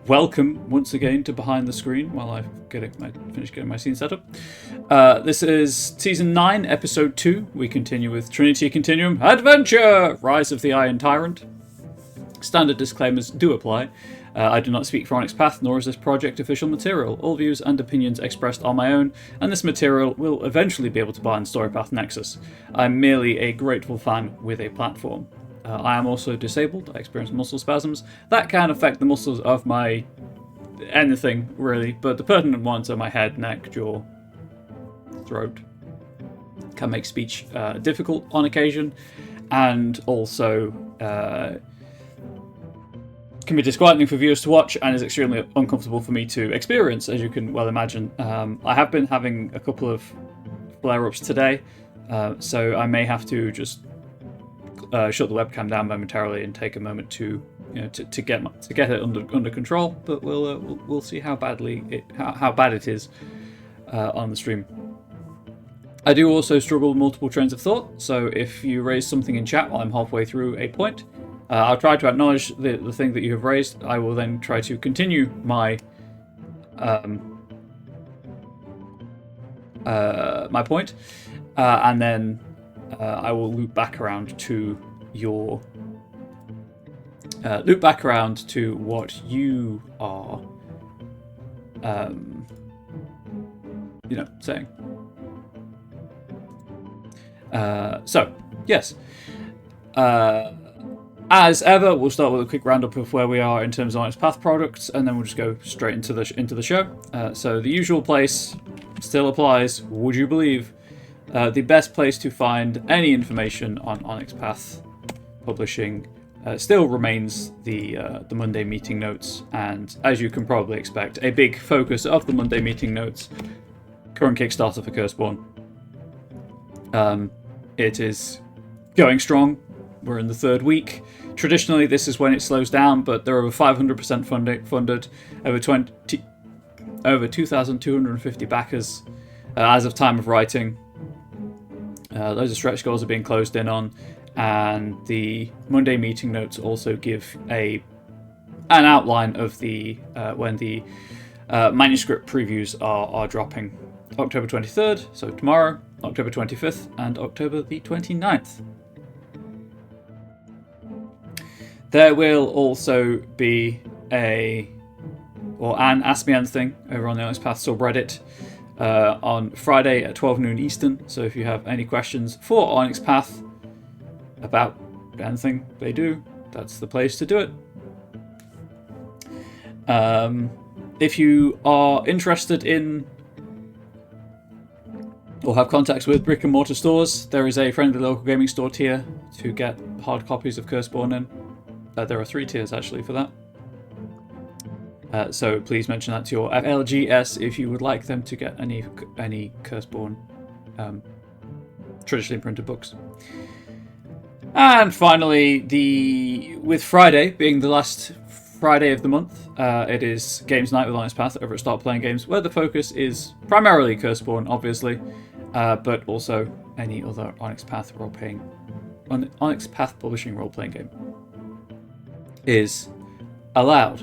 welcome once again to Behind the Screen while I finish getting my scene set up. This is Season 9, Episode 2. We continue with Trinity Continuum Adventure! Rise of the Iron Tyrant. Standard disclaimers do apply. I do not speak for Onyx Path, nor is this project official material. All views and opinions expressed are my own, and this material will eventually be able to buy on StoryPath Nexus. I'm merely a grateful fan with a platform. I am also disabled. I experience muscle spasms. That can affect the muscles of my anything, really, but the pertinent ones are my head, neck, jaw, throat. Can make speech difficult on occasion, and also can be disquieting for viewers to watch, and is extremely uncomfortable for me to experience, as you can well imagine. I have been having a couple of flare-ups today, so I may have to just shut the webcam down momentarily and take a moment to get it under control. But we'll see how bad it is on the stream. I do also struggle with multiple trains of thought, so if you raise something in chat while I'm halfway through a point, I'll try to acknowledge the thing that you have raised. I will then try to continue my my point, and then I will loop back around to what you are saying. So yes, as ever, we'll start with a quick roundup of where we are in terms of Onyx Path products, and then we'll just go straight into the show. So the usual place still applies. Would you believe? The best place to find any information on Onyx Path Publishing still remains the Monday meeting notes, and as you can probably expect, a big focus of the Monday meeting notes, current Kickstarter for Curseborn. It is going strong. We're in the third week. Traditionally, this is when it slows down, but they're over 500% funded, over 2,250 backers as of time of writing. Loads of stretch goals are being closed in on, and the Monday meeting notes also give an outline of the when the manuscript previews are dropping. October 23rd, so tomorrow, October 25th, and October the 29th. There will also be an Ask Me Anything over on the Onyx Path subreddit on Friday at 12 noon Eastern. So if you have any questions for Onyx Path about anything they do, that's the place to do it. If you are interested in or have contacts with brick and mortar stores, there is a friendly local gaming store tier to get hard copies of Curseborn in. There are 3 tiers actually for that. So please mention that to your LGS if you would like them to get any Curseborn traditionally printed books. And finally, with Friday being the last Friday of the month, it is Games Night with Onyx Path over at Start Playing Games, where the focus is primarily Curseborn, obviously, but also any other Onyx Path Onyx Path Publishing role-playing game is allowed.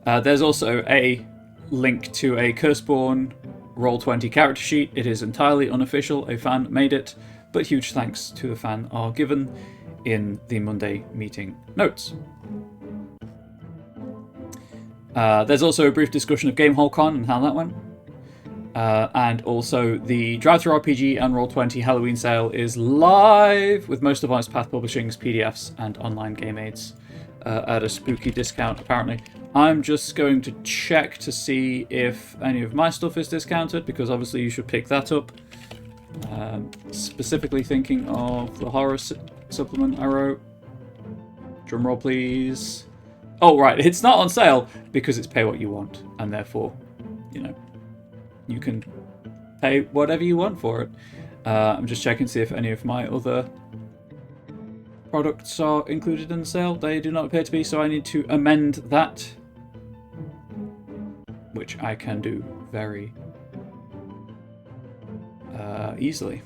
There's also a link to a Curseborn Roll20 character sheet. It is entirely unofficial. A fan made it, but huge thanks to the fan are given in the Monday meeting notes. There's also a brief discussion of Gamehole Con and how that went. And also the Drive-Thru RPG and Roll20 Halloween sale is live with most of Onyx Path Publishing's PDFs and online game aids at a spooky discount, apparently. I'm just going to check to see if any of my stuff is discounted, because obviously you should pick that up. Specifically thinking of the horror supplement I wrote. Drumroll, please. Oh, right, it's not on sale because it's pay what you want, and therefore, you can pay whatever you want for it. I'm just checking to see if any of my other products are included in the sale. They do not appear to be, so I need to amend that, which I can do very easily.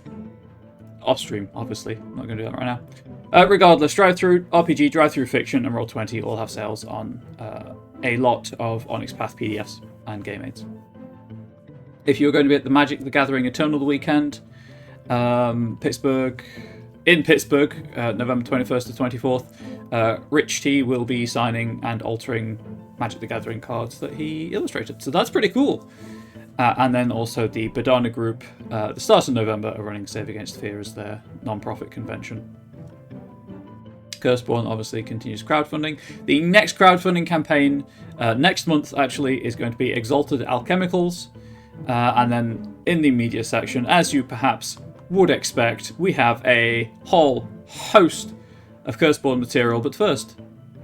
Off stream, obviously. I'm not going to do that right now. Regardless, Drive-Thru, RPG, Drive-Thru Fiction, and Roll20 all have sales on a lot of Onyx Path PDFs and game aids. If you're going to be at the Magic the Gathering Eternal weekend, Pittsburgh, November 21st to 24th, Rich T will be signing and altering Magic the Gathering cards that he illustrated. So that's pretty cool. And then also the Badana Group, the start of November, are running Save Against Fear as their non-profit convention. Curseborn obviously continues crowdfunding. The next crowdfunding campaign next month actually is going to be Exalted Alchemicals. And then in the media section, as you perhaps would expect, we have a whole host of Curseborn material. But first,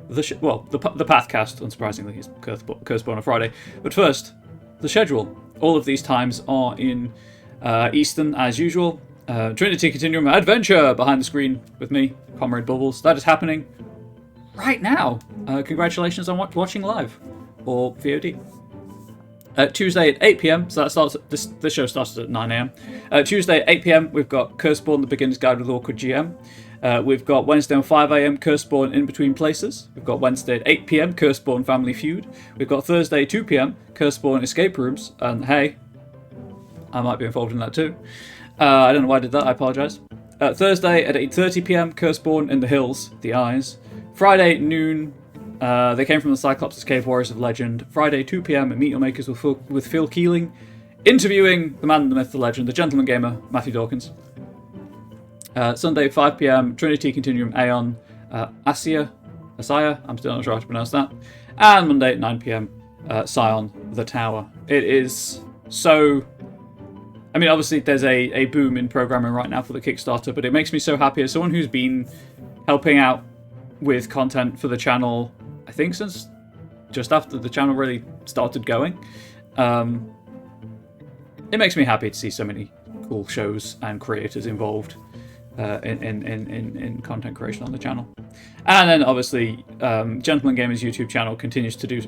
the Pathcast, unsurprisingly, is Curseborn on Friday. But first, the schedule. All of these times are in Eastern, as usual. Trinity Continuum Adventure behind the screen with me, Comrade Bubbles. That is happening right now. Congratulations on watching live or VOD. Tuesday at 8 p.m. So that starts. This show starts at 9 a.m. Tuesday at 8 p.m. We've got Curseborn: The Beginner's Guide with Awkward GM. We've got Wednesday on 5 a.m. Curseborn: In Between Places. We've got Wednesday at 8 p.m. Curseborn: Family Feud. We've got Thursday 2 p.m. Curseborn: Escape Rooms. And hey, I might be involved in that too. I don't know why I did that. I apologise. Thursday at 8:30 p.m. Curseborn: In the Hills. The Eyes. Friday noon. They Came from the Cyclops' Cave, Warriors of Legend. Friday 2 p.m. Meet Your Makers with Phil Keeling, interviewing the man, the myth, the legend, the gentleman gamer, Matthew Dawkins. Sunday 5 p.m. Trinity Continuum Aeon, Asaya, I'm still not sure how to pronounce that. And Monday at 9 p.m. Scion, The Tower. It is so... I mean, obviously there's a boom in programming right now for the Kickstarter, but it makes me so happy as someone who's been helping out with content for the channel, I think since just after the channel really started going. It makes me happy to see so many cool shows and creators involved in content creation on the channel. And then obviously Gentleman Gamer's YouTube channel continues to do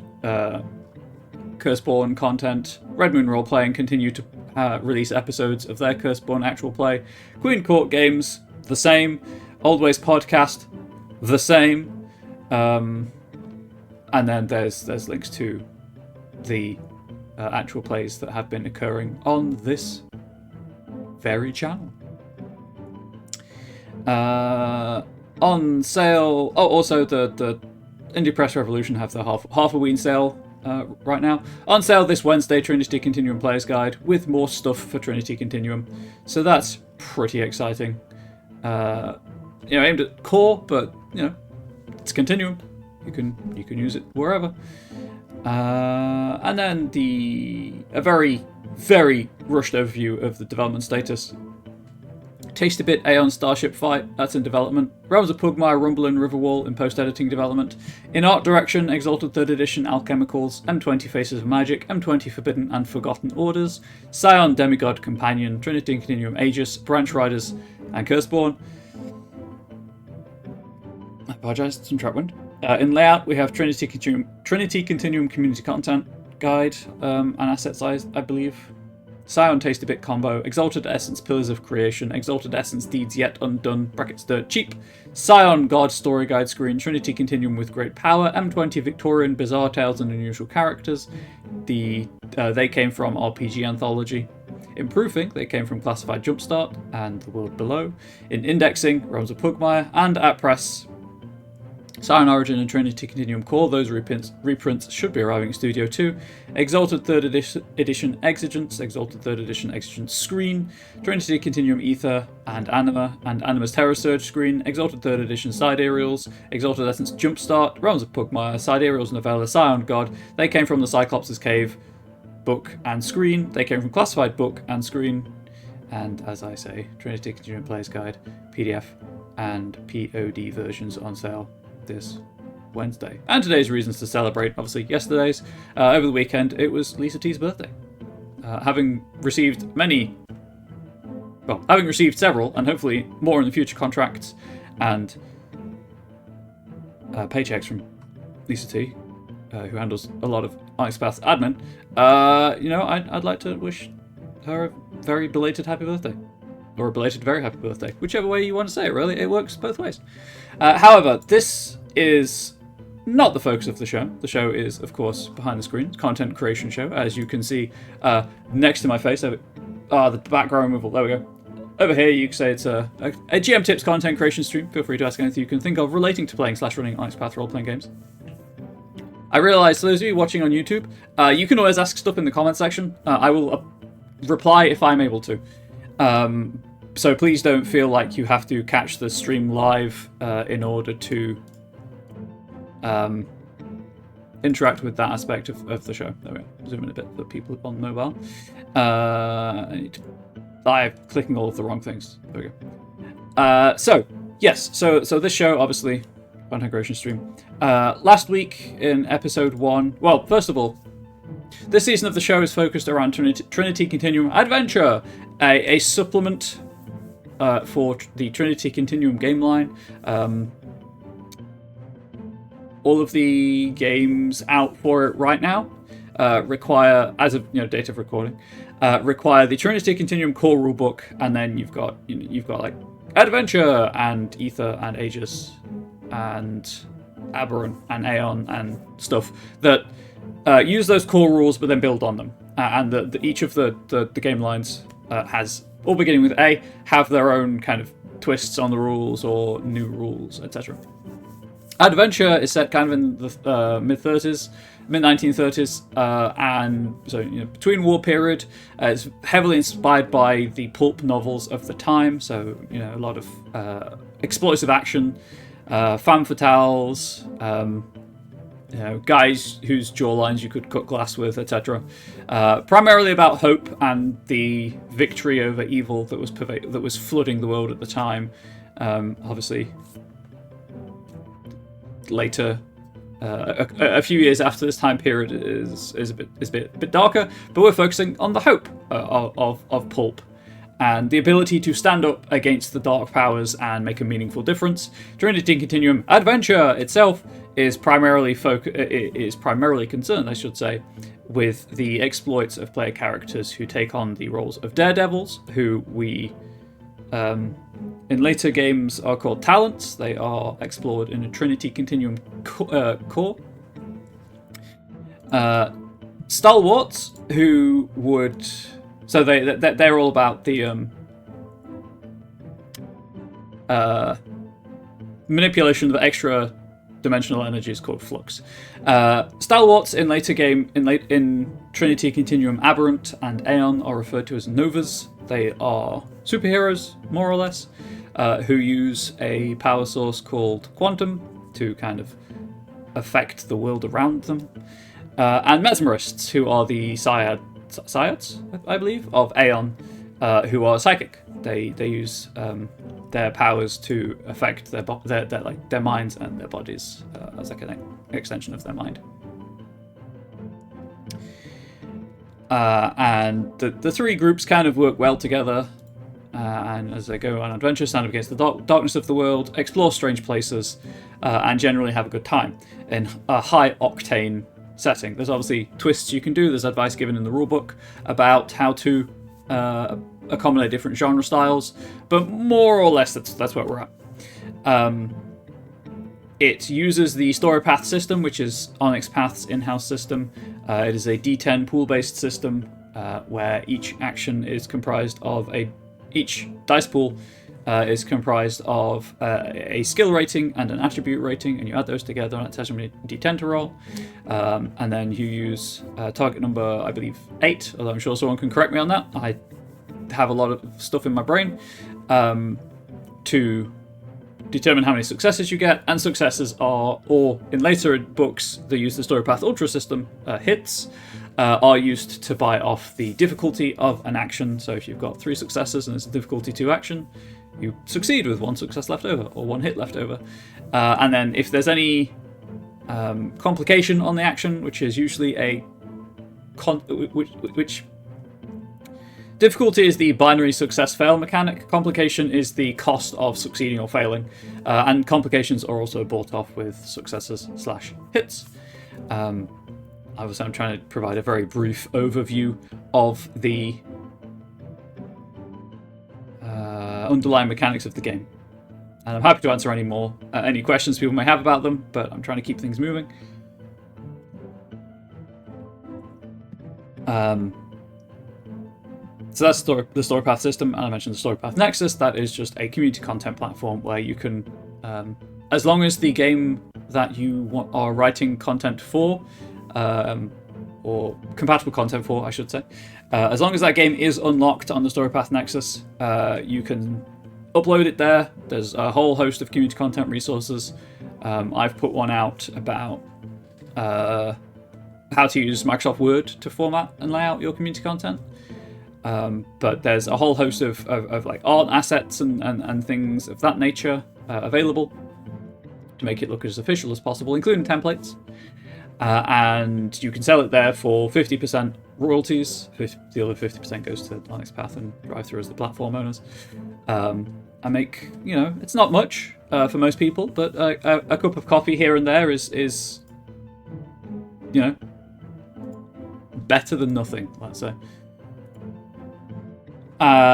Curseborn content. Red Moon Roleplaying continue to release episodes of their Curseborn actual play. Queen Court Games, the same. Old Ways Podcast, the same. And then there's links to the actual plays that have been occurring on this very channel. On sale... Oh, also the Indie Press Revolution have their half Halloween sale right now. On sale this Wednesday, Trinity Continuum Player's Guide, with more stuff for Trinity Continuum. So that's pretty exciting. Aimed at core, but, it's Continuum. You can use it wherever. And then a very, very rushed overview of the development status. Tasty Bit Aeon Starship Fight, that's in development. Realms of Pugmire, Rumble and Riverwall in post-editing development. In art direction, Exalted 3rd Edition Alchemicals, M20 Faces of Magic, M20 Forbidden and Forgotten Orders, Scion Demigod Companion, Trinity Continuum Aegis, Branch Riders, and Curseborn. I apologise, some trap wind. In layout, we have Trinity Continuum Community Content Guide and asset size, I believe. Scion Tasty Bit Combo, Exalted Essence Pillars of Creation, Exalted Essence Deeds Yet Undone, brackets dirt cheap, Scion God Story Guide Screen, Trinity Continuum with Great Power, M20 Victorian Bizarre Tales and Unusual Characters, They Came From RPG Anthology. In proofing, they came from Classified Jumpstart and The World Below. In indexing, Realms of Pugmire, and at press, Scion Origin and Trinity Continuum Core. Those reprints should be arriving in Studio 2. Exalted 3rd Edition Exigence, Exalted 3rd Edition Exigence Screen, Trinity Continuum Ether and Anima, and Anima's Terror Surge Screen, Exalted 3rd Edition Side Aerials, Exalted Essence Jumpstart, Realms of Pugmire, Side Aerials Novella, Scion God. They came from the Cyclops' Cave book and screen. They came from Classified book and screen. And as I say, Trinity Continuum Player's Guide, PDF and POD versions on sale this Wednesday. And today's reasons to celebrate, obviously yesterday's. Over the weekend, it was Lisa T's birthday. Having received several, and hopefully more in the future, contracts and paychecks from Lisa T, who handles a lot of Onyx Path admin, I'd like to wish her a very belated happy birthday. or a belated very happy birthday, whichever way you want to say it, really. It works both ways. However, this is not the focus of the show. The show is, of course, behind the screen, content creation show, as you can see next to my face. The background removal, there we go. Over here, you can say it's a GM Tips content creation stream. Feel free to ask anything you can think of relating to playing/running Onyx Path role-playing games. I realise, for those of you watching on YouTube, you can always ask stuff in the comment section. I will reply if I'm able to. So please don't feel like you have to catch the stream live in order to interact with that aspect of the show. There we go. Zoom in a bit for people on mobile. I'm clicking all of the wrong things. There we go. So this show, obviously, content creation stream. Last week in episode 1, well, first of all, this season of the show is focused around Trinity Continuum Adventure, a supplement for the Trinity Continuum game line. All of the games out for it right now require, as of date of recording, require the Trinity Continuum core rulebook, and then you've got like Adventure and Ether and Aegis and Aberrant and Aeon and stuff that use those core rules but then build on them. And each of the game lines has, all beginning with A, have their own kind of twists on the rules or new rules, etc. Adventure is set kind of in the mid-1930s, and so between war period. It's heavily inspired by the pulp novels of the time, so a lot of explosive action, femme fatales, guys whose jawlines you could cut glass with, etc. Primarily about hope and the victory over evil that was flooding the world at the time. Obviously, later, a few years after this time period is a bit darker, but we're focusing on the hope of pulp and the ability to stand up against the dark powers and make a meaningful difference. Trinity Continuum Adventure itself is primarily concerned, I should say, with the exploits of player characters who take on the roles of daredevils, who we in later games are called talents. They are explored in a Trinity Continuum core. Stalwarts, who would... So they're all about the manipulation of extra dimensional energies called flux. Stalwarts in in Trinity Continuum Aberrant and Aeon are referred to as novas. They are superheroes, more or less, who use a power source called quantum to kind of affect the world around them. And mesmerists, who are the Syads, I believe, of Aeon, who are psychic. They use their powers to affect their minds and their bodies as like an extension of their mind. And the three groups kind of work well together, and as they go on adventures, stand up against the darkness of the world, explore strange places, and generally have a good time in a high-octane setting. There's obviously twists you can do. There's advice given in the rulebook about how to accommodate different genre styles, but more or less that's where we're at. It uses the StoryPath system, which is Onyx Path's in-house system. It is a D10 pool-based system where each action is comprised of each dice pool is comprised of a skill rating and an attribute rating, and you add those together and it tells you how many D10 to roll. And then you use target number, I believe, 8, although I'm sure someone can correct me on that. I have a lot of stuff in my brain to determine how many successes you get, and successes are, or in later books they use the StoryPath Ultra system, hits are used to buy off the difficulty of an action. So if you've got 3 successes and it's a difficulty 2 action, you succeed with 1 success left over, or 1 hit left over. And then if there's any complication on the action, which is usually which difficulty is the binary success-fail mechanic. Complication is the cost of succeeding or failing. And complications are also bought off with successes/hits. Obviously, I'm trying to provide a very brief overview of the underlying mechanics of the game. And I'm happy to answer any questions people may have about them, but I'm trying to keep things moving. So that's the StoryPath system, and I mentioned the StoryPath Nexus. That is just a community content platform where you can, as long as the game that you are writing content for, or compatible content for, I should say, as long as that game is unlocked on the StoryPath Nexus, you can upload it there. There's a whole host of community content resources. I've put one out about how to use Microsoft Word to format and lay out your community content. But there's a whole host of like art assets and things of that nature available to make it look as official as possible, including templates. And you can sell it there for 50% royalties. The other 50% goes to Onyx Path and Drive-Thru as the platform owners. I make, it's not much for most people, but a cup of coffee here and there is better than nothing, let's say.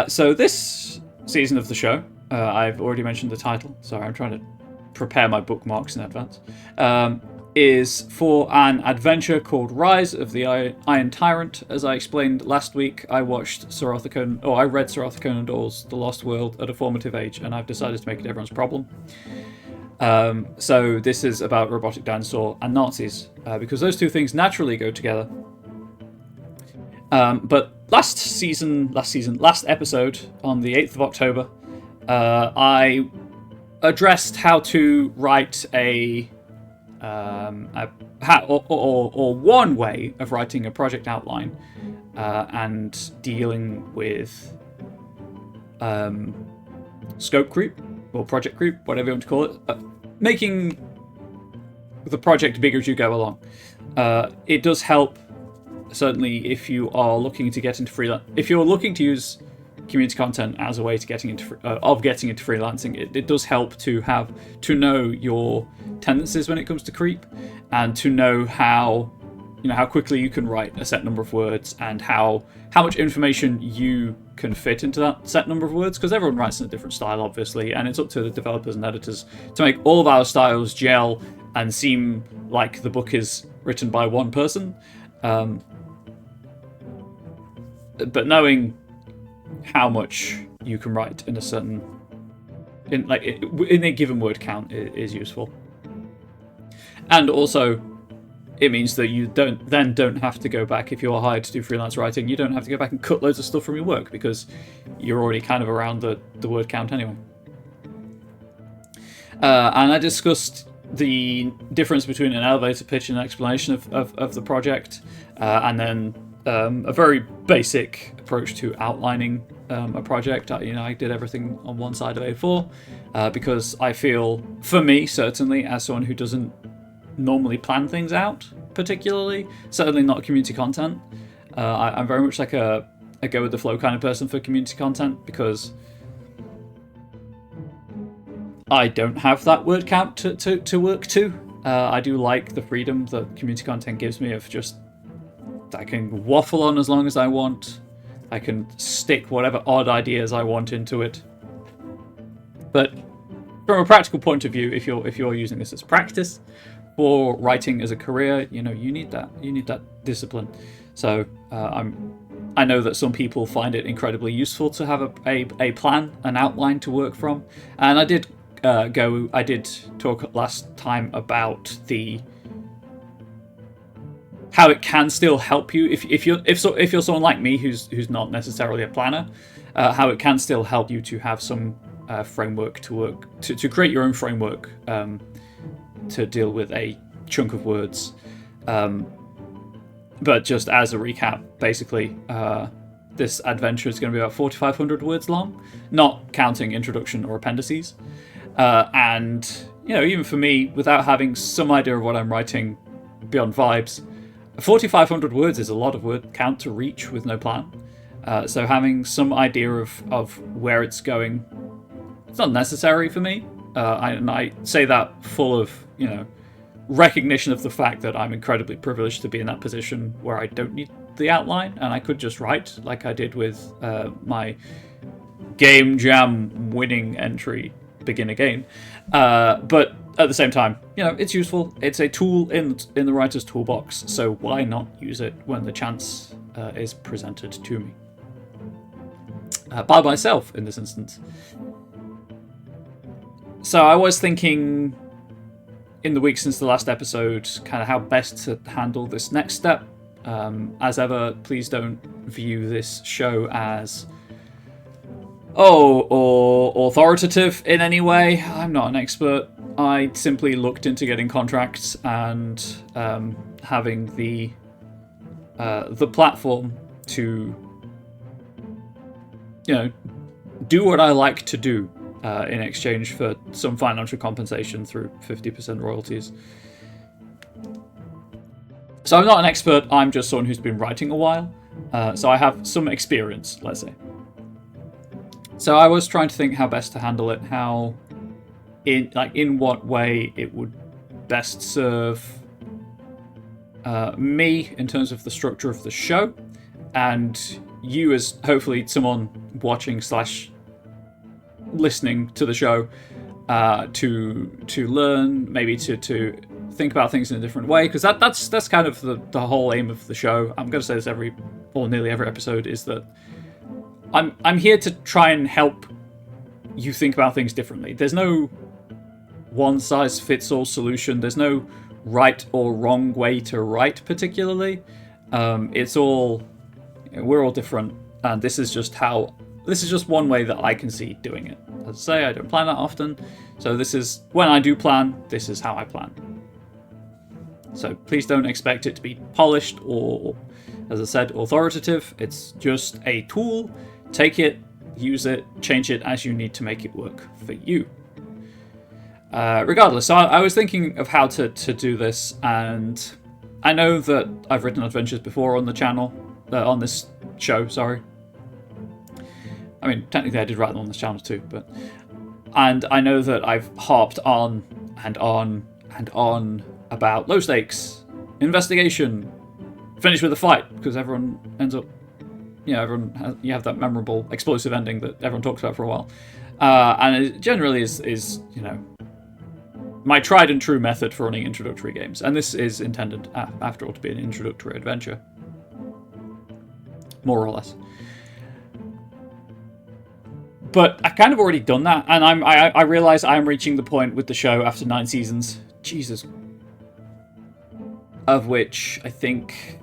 So this season of the show, I've already mentioned the title. Sorry, I'm trying to prepare my bookmarks in advance. Is for an adventure called Rise of the Iron Tyrant. As I explained last week, I read Sir Arthur Conan Doyle's The Lost World at a formative age, and I've decided to make it everyone's problem. So this is about robotic dinosaur and Nazis, because those two things naturally go together. But last episode on the 8th of October, I addressed how to write one way of writing a project outline and dealing with scope creep or project creep, whatever you want to call it, making the project bigger as you go along. It does help. Certainly, if you are looking to get into freelance, if you're looking to use community content as a way to getting into freelancing, it does help to know your tendencies when it comes to creep, and to know how quickly you can write a set number of words, and how much information you can fit into that set number of words, because everyone writes in a different style, obviously, and it's up to the developers and editors to make all of our styles gel and seem like the book is written by one person. But knowing how much you can write in a given word count is useful, and also it means that you don't have to go back. If you're hired to do freelance writing, you don't have to go back and cut loads of stuff from your work, because you're already kind of around the word count anyway. And I discussed the difference between an elevator pitch and an explanation of the project, and then a very basic approach to outlining a project. I did everything on one side of A4 because I feel, for me, certainly, as someone who doesn't normally plan things out particularly, certainly not community content, I'm very much like a go with the flow kind of person for community content, because I don't have that word count to work to. I do like the freedom that community content gives me of just, I can waffle on as long as I want. I can stick whatever odd ideas I want into it. But from a practical point of view, if you're using this as practice for writing as a career, you need that discipline. So I know that some people find it incredibly useful to have a plan, an outline to work from, and I did talk last time about how it can still help you if you're someone like me who's not necessarily a planner, how it can still help you to have some framework to work to create your own framework to deal with a chunk of words. But just as a recap, basically, this adventure is going to be about 4,500 words long, not counting introduction or appendices. And even for me, without having some idea of what I'm writing beyond vibes, 4,500 words is a lot of word count to reach with no plan. So having some idea of where it's going, it's not necessary for me. And I say that full of recognition of the fact that I'm incredibly privileged to be in that position where I don't need the outline, and I could just write like I did with my game jam winning entry, begin again. But at the same time, it's useful. It's a tool in the writer's toolbox, so why not use it when the chance is presented to me? By myself, in this instance. So I was thinking, in the week since the last episode, kind of how best to handle this next step. As ever, please don't view this show as or authoritative in any way. I'm not an expert. I simply looked into getting contracts and having the platform to do what I like to do in exchange for some financial compensation through 50% royalties. So I'm not an expert, I'm just someone who's been writing a while. So I have some experience, let's say. So I was trying to think how best to handle it, in what way it would best serve me in terms of the structure of the show, and you as hopefully someone watching / listening to the show to learn, maybe to think about things in a different way, because that's kind of the whole aim of the show. I'm going to say this nearly every episode, is that I'm here to try and help you think about things differently. There's no one-size-fits-all solution. There's no right or wrong way to write particularly. It's all, we're all different, and this is just one way that I can see doing it. As I say, I don't plan that often, so this is, when I do plan, this is how I plan. So please don't expect it to be polished or, as I said, authoritative. It's just a tool. Take it, use it, change it as you need to make it work for you. Regardless, so I was thinking of how to do this, and I know that I've written adventures before on the channel, on this show, sorry. I mean, technically I did write them on this channel too, and I know that I've harped on and on and on about low stakes, investigation, finish with a fight, because everyone ends up, you have that memorable explosive ending that everyone talks about for a while. And it generally is my tried and true method for running introductory games. And this is intended, after all, to be an introductory adventure. More or less. But I've kind of already done that, and I realise I'm reaching the point with the show after 9 seasons. Jesus. Of which I think...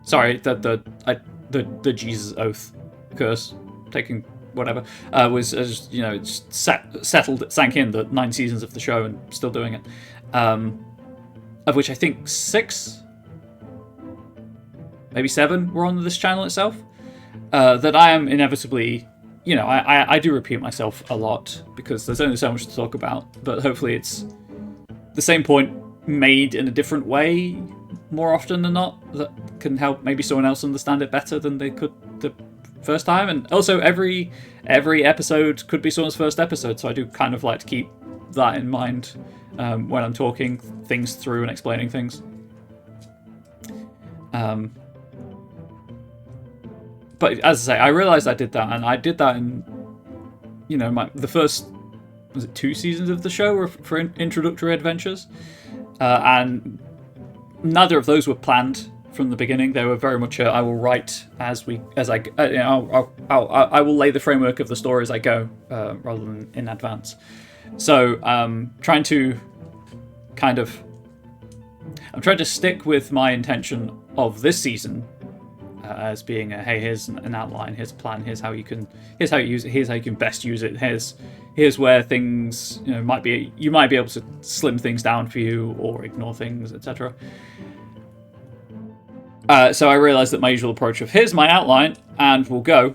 Sorry, the Jesus oath curse, taking whatever, was settled, it sank in, the 9 seasons of the show and still doing it. Of which I think 6, maybe 7 were on this channel itself. That I am inevitably, I do repeat myself a lot because there's only so much to talk about, but hopefully it's the same point made in a different way more often than not that can help maybe someone else understand it better than they could the first time. And also every episode could be someone's first episode, so I do kind of like to keep that in mind when I'm talking things through and explaining things. But as I say, I realised I did that, and I did that in, the first, was it 2 seasons of the show were for introductory adventures, and neither of those were planned from the beginning. They were very much I will write I will lay the framework of the story as I go, rather than in advance. So trying to stick with my intention of this season. As being hey, here's an outline, here's a plan, here's how you use it, here's how you can best use it, here's where things you might be able to slim things down for you or ignore things, etc. So I realized that my usual approach of here's my outline and we'll go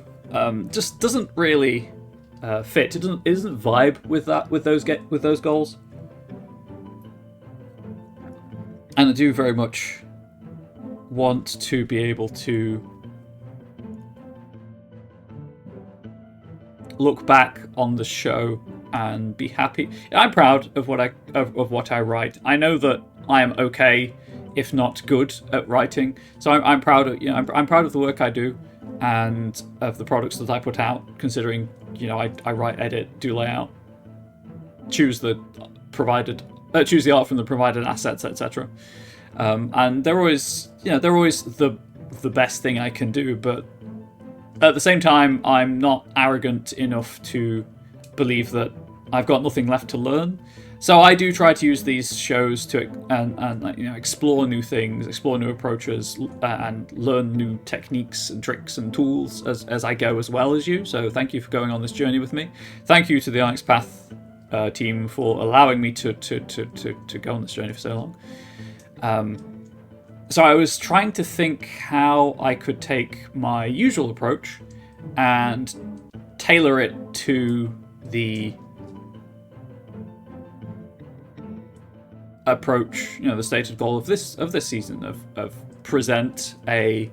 just doesn't really fit. It doesn't vibe with those goals, and I do very much want to be able to look back on the show and be happy. I'm proud of what I write. I know that I am okay, if not good, at writing. So I'm proud of I'm proud of the work I do. and of the products that I put out, considering, you know, I write, edit, do layout, choose the art from the provided assets, etc. And they're always, you know, they're always the best thing I can do, but at the same time, I'm not arrogant enough to believe that I've got nothing left to learn. So I do try to use these shows to and you know, explore new things, explore new approaches, and learn new techniques and tricks and tools as I go, as well as you. So thank you for going on this journey with me. Thank you to the Onyx Path team for allowing me to go on this journey for so long. So I was trying to think how I could take my usual approach and tailor it to the approach, you know, the stated goal of this season of present a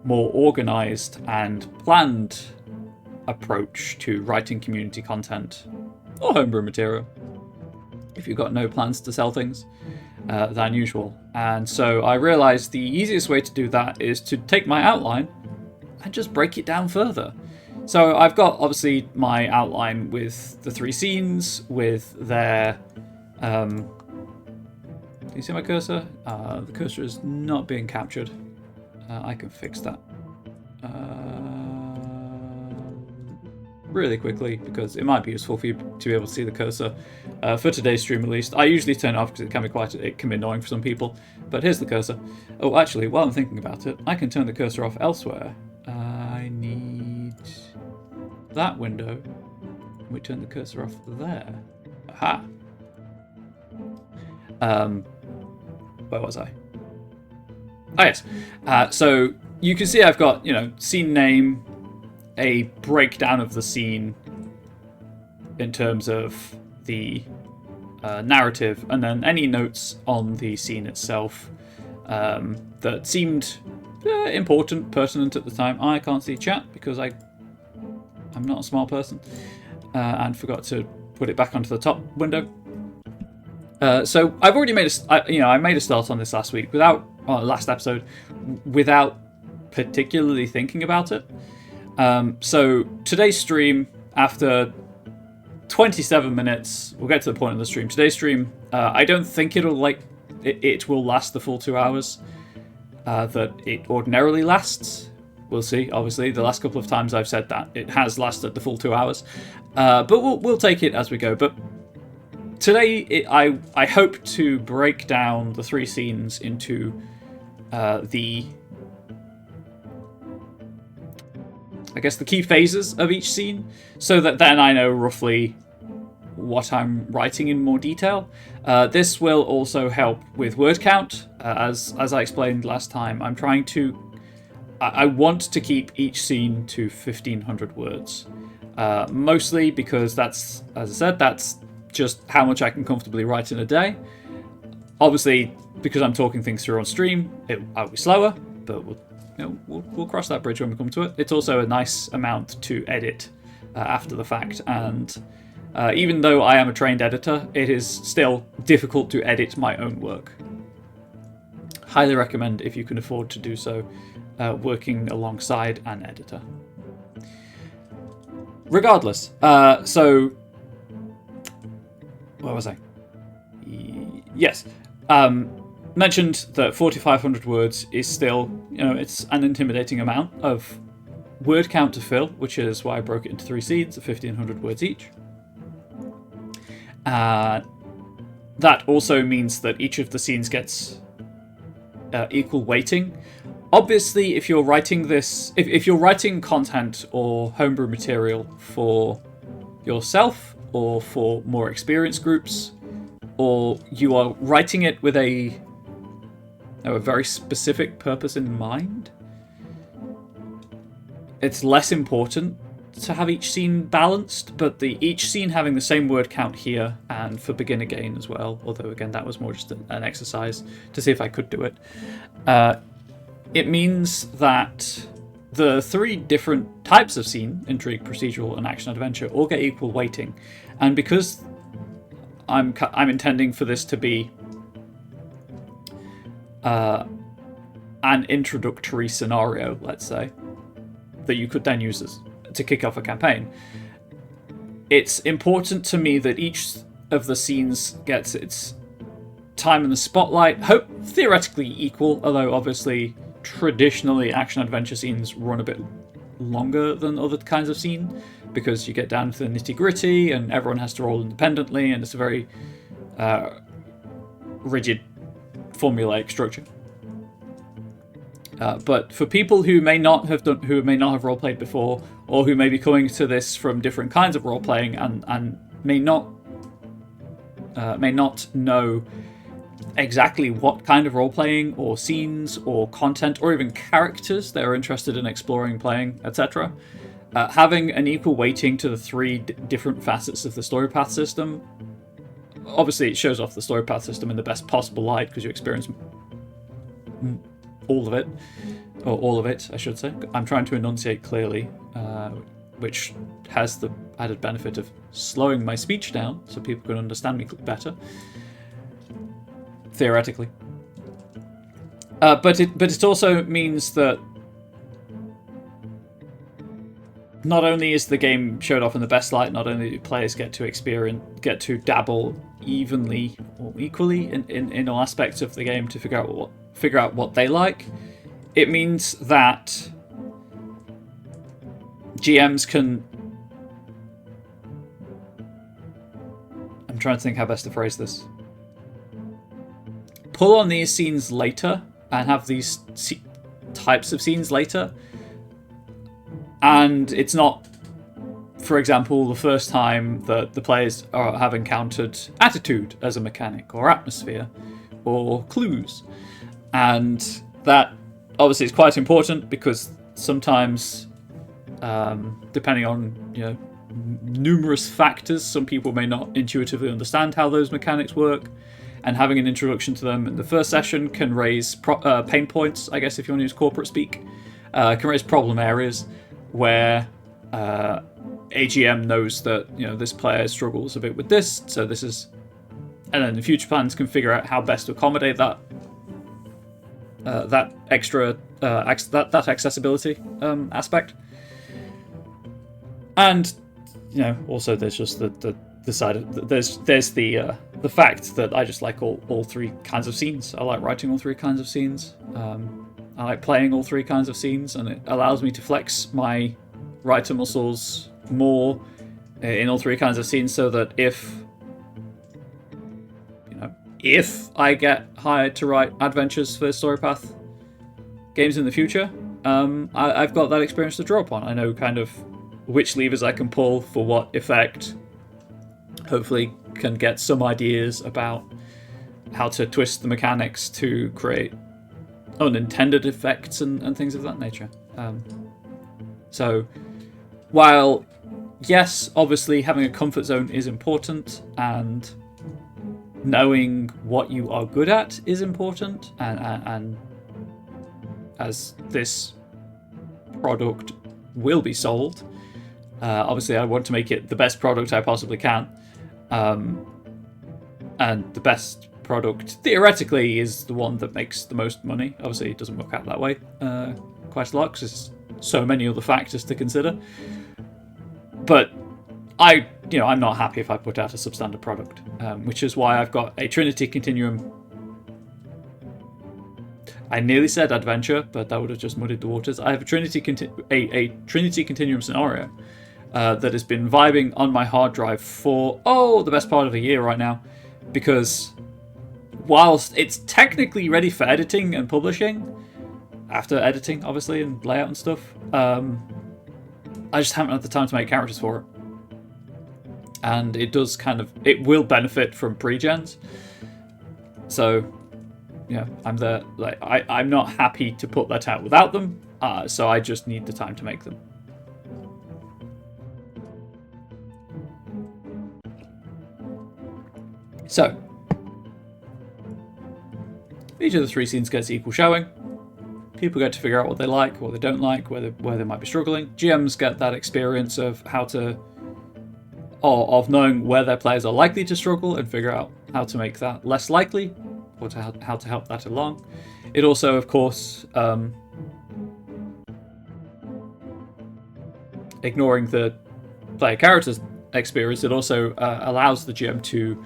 more organized and planned approach to writing community content or homebrew material if you've got no plans to sell things than usual. And so I realized the easiest way to do that is to take my outline and just break it down further. So I've got obviously my outline with the 3 scenes, with their do you see my cursor? The cursor is not being captured. I can fix that really quickly, because it might be useful for you to be able to see the cursor for today's stream at least. I usually turn it off because it can be annoying for some people, but here's the cursor. Oh, actually, while I'm thinking about it, I can turn the cursor off elsewhere. I need that window. We turn the cursor off there. Aha! Where was I? Oh, yes. So you can see I've got, you know, scene name, a breakdown of the scene in terms of the narrative, and then any notes on the scene itself that seemed important, pertinent at the time. I can't see chat because I'm not a smart person and forgot to put it back onto the top window. So I've already made I made a start on this last episode without particularly thinking about it. So today's stream, after 27 minutes, we'll get to the point of the stream. Today's stream, I don't think it will last the full 2 hours that it ordinarily lasts. We'll see. Obviously, the last couple of times I've said that, it has lasted the full 2 hours, but we'll take it as we go. But today, I hope to break down the 3 scenes into the key phases of each scene, so that then I know roughly what I'm writing in more detail. This will also help with word count. As I explained last time, I want to keep each scene to 1,500 words. Mostly because that's, as I said, that's just how much I can comfortably write in a day. Obviously, because I'm talking things through on stream, I'll be slower, but we'll cross that bridge when we come to it. It's also a nice amount to edit after the fact, and even though I am a trained editor, it is still difficult to edit my own work. Highly recommend, if you can afford to do so, working alongside an editor. Regardless, so where was I? Yes. Mentioned that 4,500 words is still, it's an intimidating amount of word count to fill, which is why I broke it into 3 scenes of 1,500 words each. That also means that each of the scenes gets equal weighting. Obviously, if you're writing this, if you're writing content or homebrew material for yourself or for more experienced groups, or you are writing it with a very specific purpose in mind, it's less important to have each scene balanced, but each scene having the same word count here, and for beginner gain as well, although again that was more just an exercise to see if I could do it. It means that the 3 different types of scene, intrigue, procedural, and action adventure, all get equal weighting. And because I'm intending for this to be an introductory scenario, let's say, that you could then use to kick off a campaign. It's important to me that each of the scenes gets its time in the spotlight, hope theoretically equal, although obviously traditionally action-adventure scenes run a bit longer than other kinds of scene, because you get down to the nitty-gritty and everyone has to roll independently, and it's a very rigid formulaic structure. But for people who may not have role-played before, or who may be coming to this from different kinds of role-playing and may not know exactly what kind of role-playing or scenes or content or even characters they're interested in exploring, playing, etc., having an equal weighting to the three different facets of the StoryPath system. Obviously, it shows off the StoryPath system in the best possible light because you experience all of it, or all of it, I should say. I'm trying to enunciate clearly, which has the added benefit of slowing my speech down so people can understand me better, theoretically. But it also means that not only is the game showed off in the best light, not only do players get to dabble evenly or equally in all aspects of the game to figure out what they like, it means that GMs can... I'm trying to think how best to phrase this. Pull on these scenes later and have these types of scenes later, and it's not, for example, the first time that the players have encountered attitude as a mechanic, or atmosphere, or clues. And that obviously is quite important because sometimes, depending on numerous factors, some people may not intuitively understand how those mechanics work, and having an introduction to them in the first session can raise pain points, I guess, if you want to use corporate speak. Can raise problem areas where AGM knows that this player struggles a bit with this, so this is, and then the future plans can figure out how best to accommodate that extra that accessibility aspect. And also there's just the side of, there's the fact that I just like all three kinds of scenes. I like writing all three kinds of scenes. I like playing all three kinds of scenes, and it allows me to flex my writer muscles more in all three kinds of scenes, so that if I get hired to write adventures for StoryPath games in the future, I've got that experience to draw upon. I know kind of which levers I can pull for what effect. Hopefully can get some ideas about how to twist the mechanics to create unintended effects and things of that nature. So while, yes, obviously having a comfort zone is important, and knowing what you are good at is important, and as this product will be sold, obviously I want to make it the best product I possibly can, and the best product theoretically is the one that makes the most money. Obviously it doesn't work out that way quite a lot because there's so many other factors to consider, but I'm not happy if I put out a substandard product, which is why I've got a Trinity Continuum. I nearly said adventure, but that would have just muddied the waters. I have a Trinity Continuum scenario that has been vibing on my hard drive for the best part of a year right now, because whilst it's technically ready for editing and publishing, after editing obviously and layout and stuff, I just haven't had the time to make characters for it. And it will benefit from pre-gens. So I'm there. Like I'm not happy to put that out without them. So I just need the time to make them. So each of the three scenes gets equal showing. People get to figure out what they like, what they don't like, where they might be struggling. GMs get that experience of of knowing where their players are likely to struggle and figure out how to make that less likely, or how to help that along. It also, of course, ignoring the player character's experience, it also allows the GM to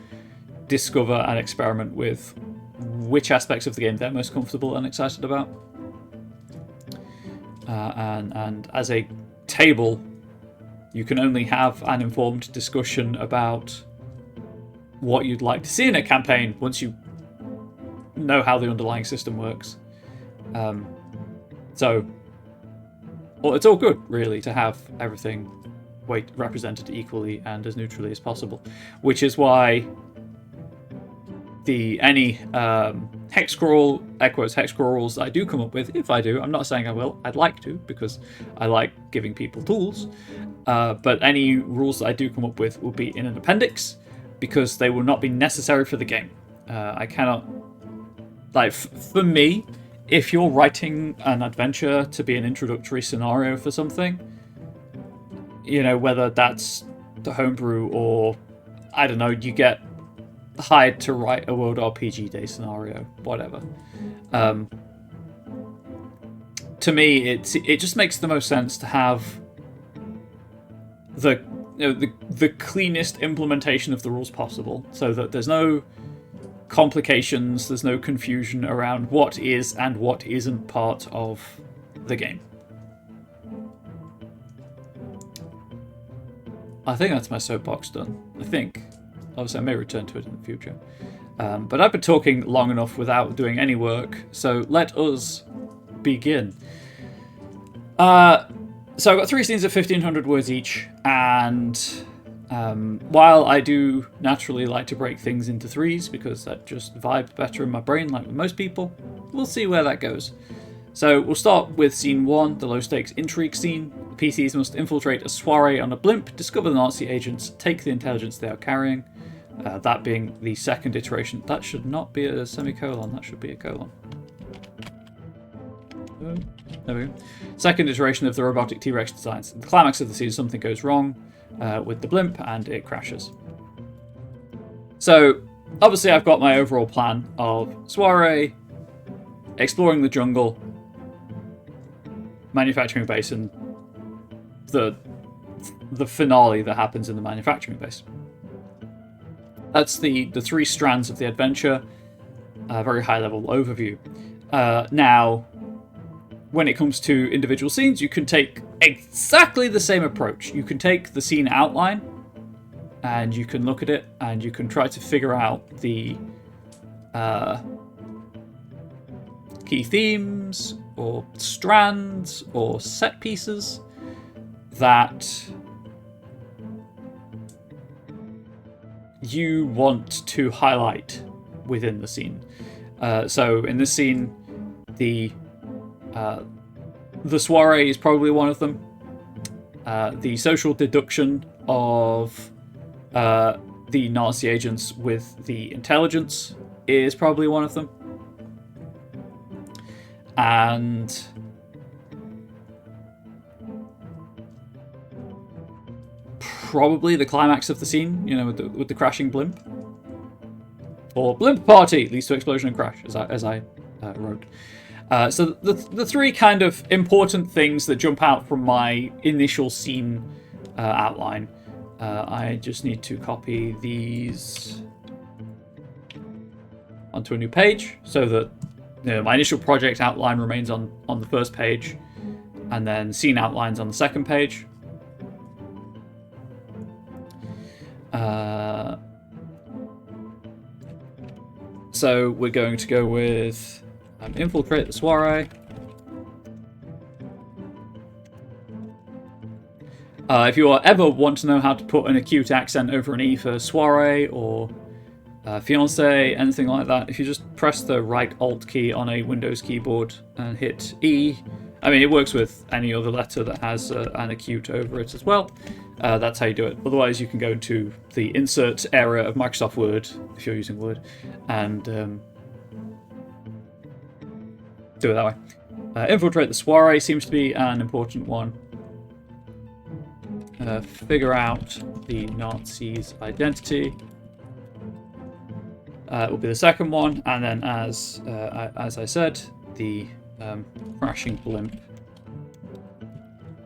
discover and experiment with which aspects of the game they're most comfortable and excited about. And as a table, you can only have an informed discussion about what you'd like to see in a campaign once you know how the underlying system works. So it's all good, really, to have everything represented equally and as neutrally as possible, which is why any hex crawl, hex crawls I do come up with, if I do, I'm not saying I will, I'd like to, because I like giving people tools, but any rules that I do come up with will be in an appendix, because they will not be necessary for the game. I cannot, like, for me, if you're writing an adventure to be an introductory scenario for something, you know, whether that's the homebrew or, I don't know, you get hired to write a World RPG Day scenario, whatever. To me, it just makes the most sense to have the cleanest implementation of the rules possible, so that there's no complications, there's no confusion around what is and what isn't part of the game. I think that's my soapbox done. I think. Obviously, I may return to it in the future. But I've been talking long enough without doing any work, so let us begin. So I've got 3 scenes of 1,500 words each, and while I do naturally like to break things into 3s, because that just vibes better in my brain, like with most people, we'll see where that goes. So we'll start with scene 1, the low-stakes intrigue scene. The PCs must infiltrate a soiree on a blimp, discover the Nazi agents, take the intelligence they are carrying. That being the second iteration. That should not be a semicolon, that should be a colon. There we go. Second iteration of the robotic T-Rex designs. The climax of the scene, something goes wrong with the blimp and it crashes. So, obviously I've got my overall plan of soiree, exploring the jungle, manufacturing base, and the finale that happens in the manufacturing base. That's the 3 strands of the adventure, a very high-level overview. Now, when it comes to individual scenes, you can take exactly the same approach. You can take the scene outline, and you can look at it, and you can try to figure out the key themes, or strands, or set pieces that you want to highlight within the scene. So in this scene, the soiree is probably one of them. The social deduction of the Nazi agents with the intelligence is probably one of them. And probably the climax of the scene, you know, with the crashing blimp. Or blimp party leads to explosion and crash, as I wrote. So the 3 kind of important things that jump out from my initial scene outline. I just need to copy these onto a new page so that, you know, my initial project outline remains on the first page, and then scene outlines on the second page. So we're going to go with infiltrate the soiree. If you ever want to know how to put an acute accent over an E for soiree or fiancé, anything like that, if you just press the right Alt key on a Windows keyboard and hit E, I mean, it works with any other letter that has an acute over it as well. That's how you do it. Otherwise, you can go to the insert area of Microsoft Word, if you're using Word, and do it that way. Infiltrate the soiree seems to be an important one. Figure out the Nazis' identity. will be the second one, and then as I said, the crashing blimp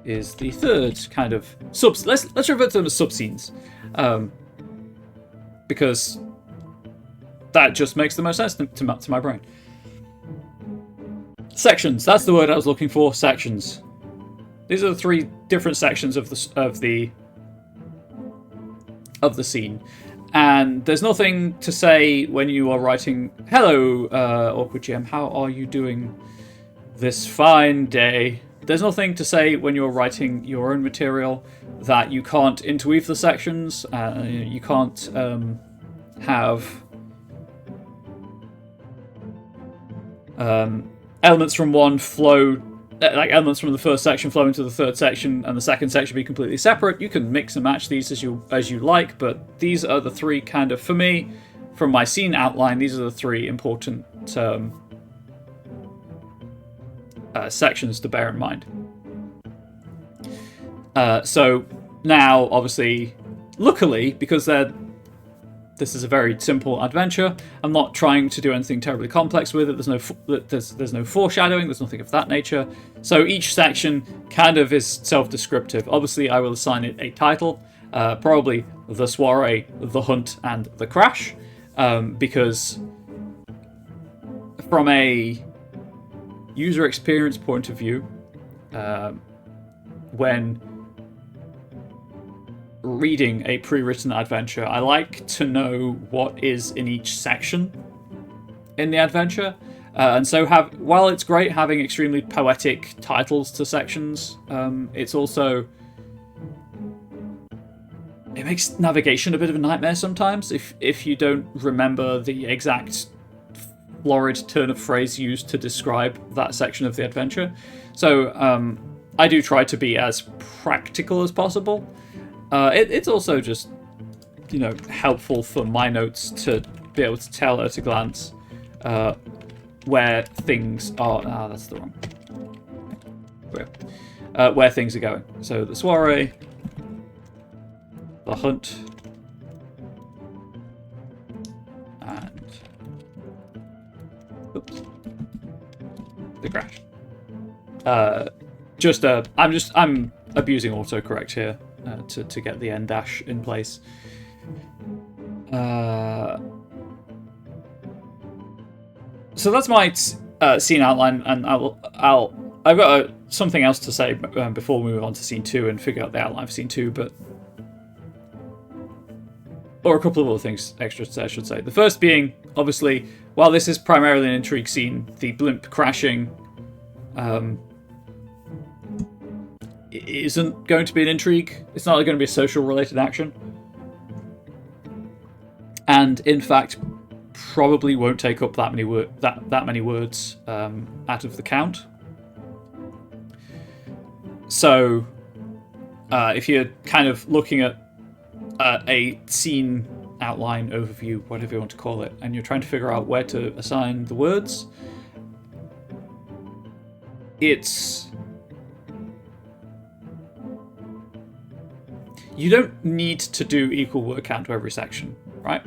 is the third kind of subs. Let's refer to them as subscenes, because that just makes the most sense to my brain. Sections. That's the word I was looking for. Sections. These are the three different sections of the scene, and there's nothing to say when you are writing. Hello, awkward GM. How are you doing this fine day? There's nothing to say when you're writing your own material that you can't interweave the sections. You can't have elements from one flow, like elements from the first section flow into the third section, and the second section be completely separate. You can mix and match these as you like, but these are the three kind of, for me, from my scene outline, these are the three important sections to bear in mind. So now, obviously, luckily, because this is a very simple adventure, I'm not trying to do anything terribly complex with it. There's no foreshadowing. There's nothing of that nature. So each section kind of is self-descriptive. Obviously, I will assign it a title, probably the soiree, the hunt, and the crash, because from a user experience point of view, when reading a pre-written adventure, I like to know what is in each section in the adventure, and so while it's great having extremely poetic titles to sections, it's also, it makes navigation a bit of a nightmare sometimes if you don't remember the exact florid turn of phrase used to describe that section of the adventure. So I do try to be as practical as possible. It's also just, helpful for my notes to be able to tell at a glance where things are. That's the wrong. Where things are going. So the soiree, the hunt, and the crash. I'm abusing autocorrect here. To get the end dash in place. So that's my scene outline, and I've got something else to say before we move on to scene 2 and figure out the outline for scene 2, or a couple of other things extra I should say. The first being, obviously, while this is primarily an intrigue scene, the blimp crashing isn't going to be an intrigue. It's not going to be a social related action, and in fact probably won't take up that many words out of the count. So if you're kind of looking at a scene outline, overview, whatever you want to call it, and you're trying to figure out where to assign the words, you don't need to do equal word count to every section, right?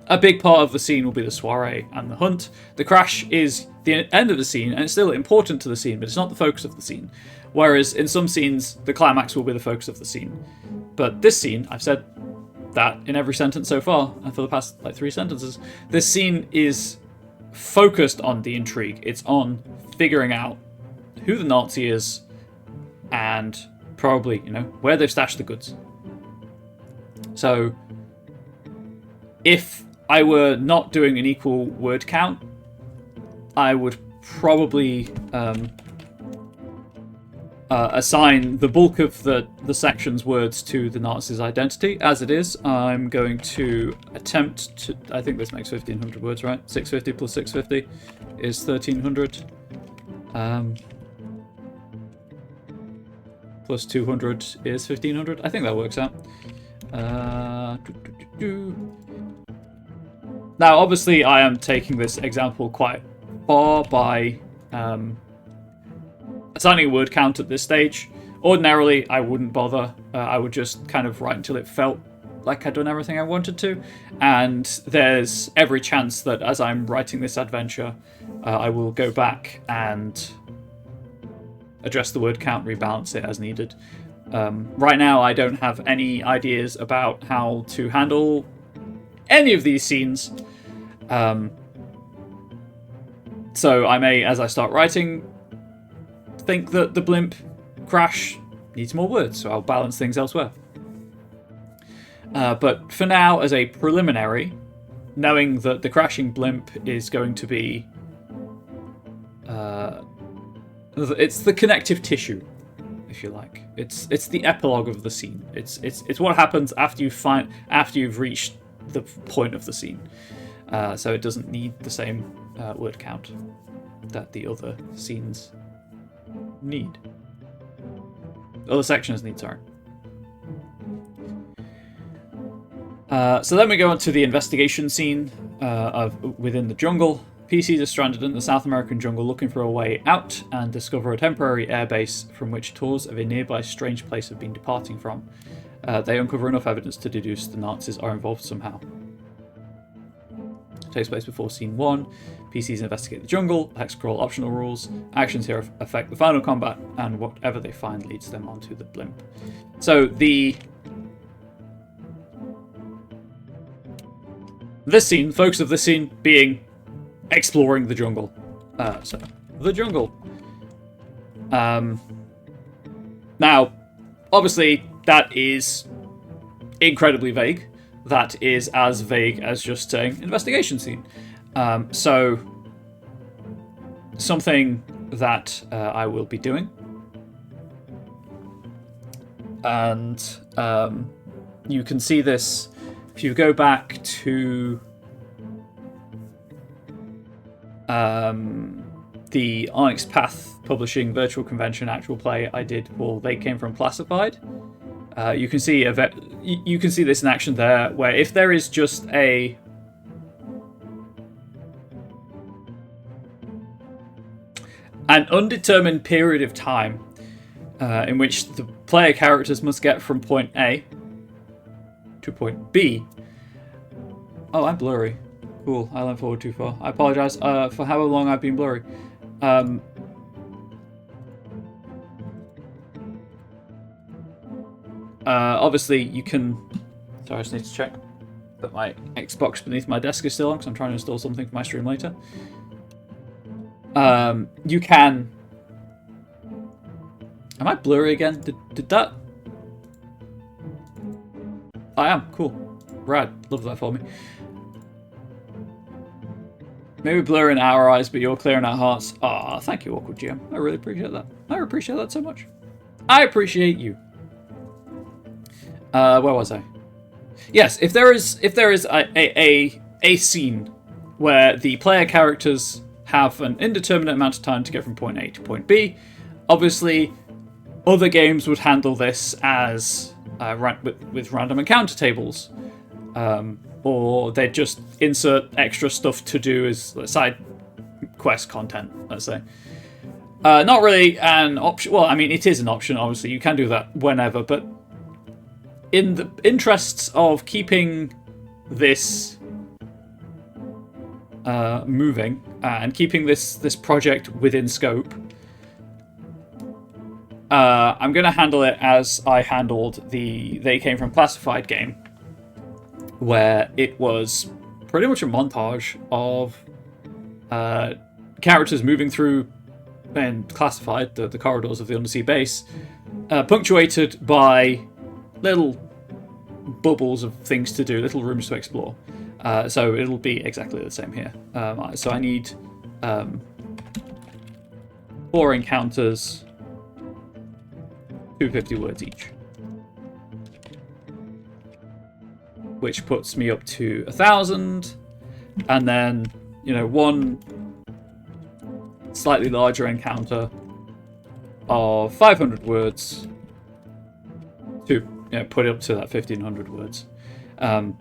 A big part of the scene will be the soiree and the hunt. The crash is the end of the scene, and it's still important to the scene, but it's not the focus of the scene. Whereas in some scenes, the climax will be the focus of the scene. But this scene, I've said that in every sentence so far, and for the past 3 sentences, this scene is focused on the intrigue. It's on figuring out who the Nazi is, and probably, where they've stashed the goods. So, if I were not doing an equal word count, I would probably assign the bulk of the section's words to the Nazi's identity. As it is, I'm going to attempt to... I think this makes 1,500 words, right? 650 plus 650 is 1,300. Plus 200 is 1,500. I think that works out. Now, obviously, I am taking this example quite far by assigning a word count at this stage. Ordinarily, I wouldn't bother. I would just kind of write until it felt like I'd done everything I wanted to, and there's every chance that as I'm writing this adventure, I will go back and address the word count, rebalance it as needed. Right now, I don't have any ideas about how to handle any of these scenes. So I may, as I start writing, think that the blimp crash needs more words, so I'll balance things elsewhere. But for now, as a preliminary, knowing that the crashing blimp is going to be... it's the connective tissue, if you like. It's the epilogue of the scene. It's what happens after you've reached the point of the scene. So it doesn't need the same word count that the other scenes need. Other sections need, sorry. So then we go on to the investigation scene within the jungle. PCs are stranded in the South American jungle looking for a way out and discover a temporary airbase from which tours of a nearby strange place have been departing from. They uncover enough evidence to deduce the Nazis are involved somehow. It takes place before Scene 1. PCs investigate the jungle, hex crawl optional rules. Actions here affect the final combat, and whatever they find leads them onto the blimp. So this scene, focus of this scene being exploring the jungle. So, the jungle. Now, obviously, that is incredibly vague. That is as vague as just saying investigation scene. So, something that I will be doing. And you can see this if you go back to the Onyx Path Publishing virtual convention actual play I did for They Came From Classified. You can see this in action there, where if there is just an undetermined period of time in which the player characters must get from point A to point B. Oh, I'm blurry. Cool, I went forward too far. I apologise for how long I've been blurry. Obviously, you can... Sorry, I just need to check that my Xbox beneath my desk is still on, because I'm trying to install something for my stream later. You can... Am I blurry again? Did that... I am, cool. Rad, love that for me. Maybe blur in our eyes, but you're clear in our hearts. Ah, thank you, Awkward GM. I really appreciate that. I appreciate that so much. I appreciate you. Where was I? Yes, if there is a scene where the player characters have an indeterminate amount of time to get from point A to point B, obviously other games would handle this as with random encounter tables. Or they'd just insert extra stuff to do as side quest content, let's say. Not really an option. Well, I mean, it is an option, obviously. You can do that whenever, but in the interests of keeping this moving and keeping this project within scope, I'm going to handle it as I handled the They Came From Classified game, where it was pretty much a montage of characters moving through and classified the corridors of the undersea base, punctuated by little bubbles of things to do, little rooms to explore. So it'll be exactly the same here. So I need 4 encounters, 250 words each, which puts me up to 1,000, and then, you know, one slightly larger encounter of 500 words to, you know, put it up to that 1,500 words. And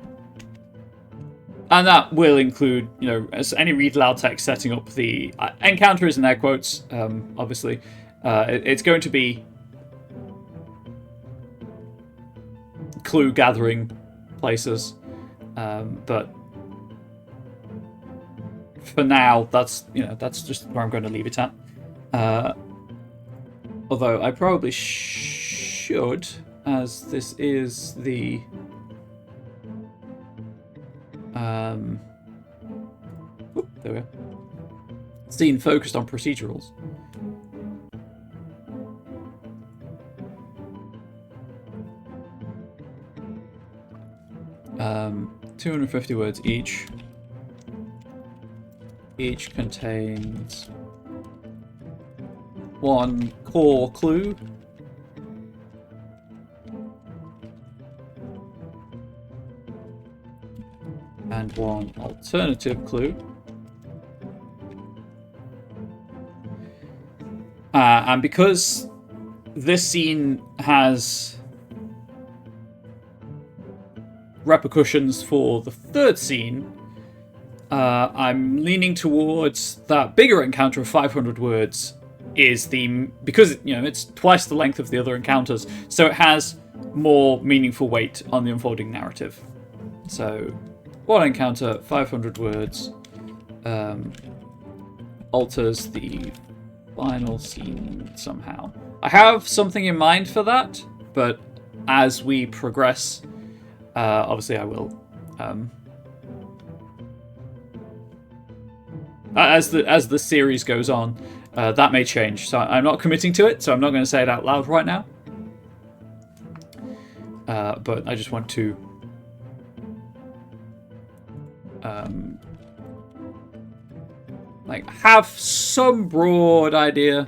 that will include, you know, as any read aloud text setting up the encounter is in air quotes, obviously. It's going to be clue gathering places, but for now, that's just where I'm going to leave it at. Although I probably should, as this is the there we go. Scene focused on procedurals. 250 words each. Each contains one core clue, and one alternative clue. And because this scene has repercussions for the third scene, I'm leaning towards that bigger encounter of 500 words is because it's twice the length of the other encounters, so it has more meaningful weight on the unfolding narrative. So one encounter, 500 words, alters the final scene somehow. I have something in mind for that, but as we progress, obviously I will. As the series goes on, that may change. So I'm not committing to it, so I'm not going to say it out loud right now. But I just want to have some broad idea,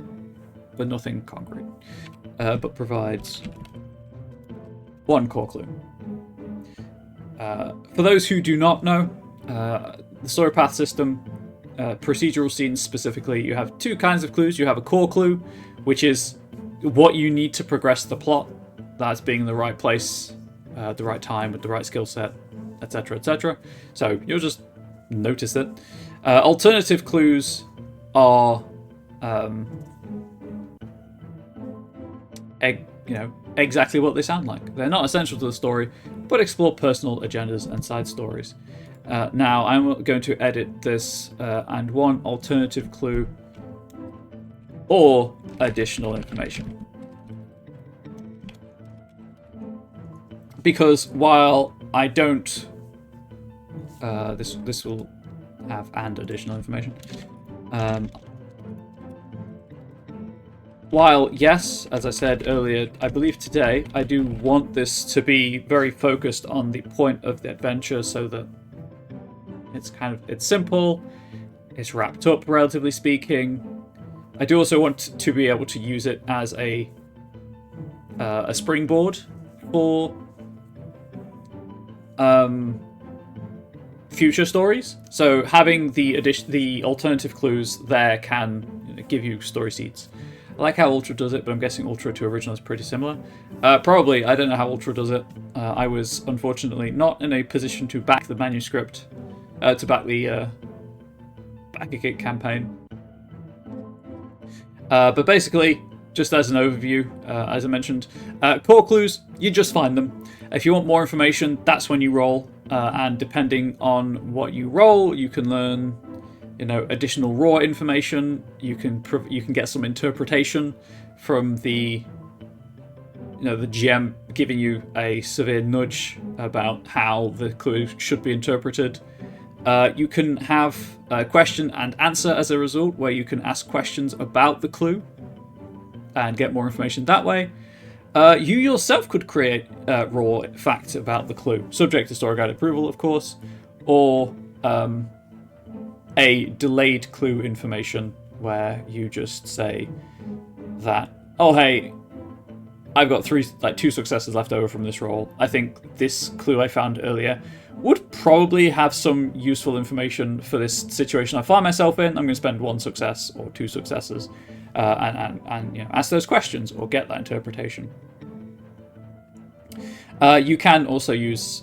but nothing concrete. But provides one core clue. For those who do not know, the StoryPath system, procedural scenes specifically, you have two kinds of clues. You have a core clue, which is what you need to progress the plot. That's being in the right place, the right time, with the right skill set, etc., etc. So you'll just notice it. Alternative clues are, exactly what they sound like. They're not essential to the story, but explore personal agendas and side stories. Now, I'm going to edit this and one alternative clue or additional information. Because while I don't... this will have and additional information. While, yes, as I said earlier, I believe today, I do want this to be very focused on the point of the adventure so that it's simple, it's wrapped up, relatively speaking. I do also want to be able to use it as a springboard for future stories. So having the alternative clues there can give you story seeds. I like how Ultra does it, but I'm guessing Ultra to original is pretty similar. Probably, I don't know how Ultra does it. I was unfortunately not in a position to back the manuscript, to back the Back-A-Kick campaign. But basically, just as an overview, as I mentioned, core clues, you just find them. If you want more information, that's when you roll. And depending on what you roll, you can learn additional raw information. You can get some interpretation from the GM giving you a severe nudge about how the clue should be interpreted. You can have a question and answer as a result, where you can ask questions about the clue and get more information that way. You yourself could create raw facts about the clue, subject to story guide approval, of course, or a delayed clue information where you just say that, oh hey, I've got two successes left over from this roll. I think this clue I found earlier would probably have some useful information for this situation I find myself in. I'm going to spend one success or two successes and ask those questions or get that interpretation. You can also use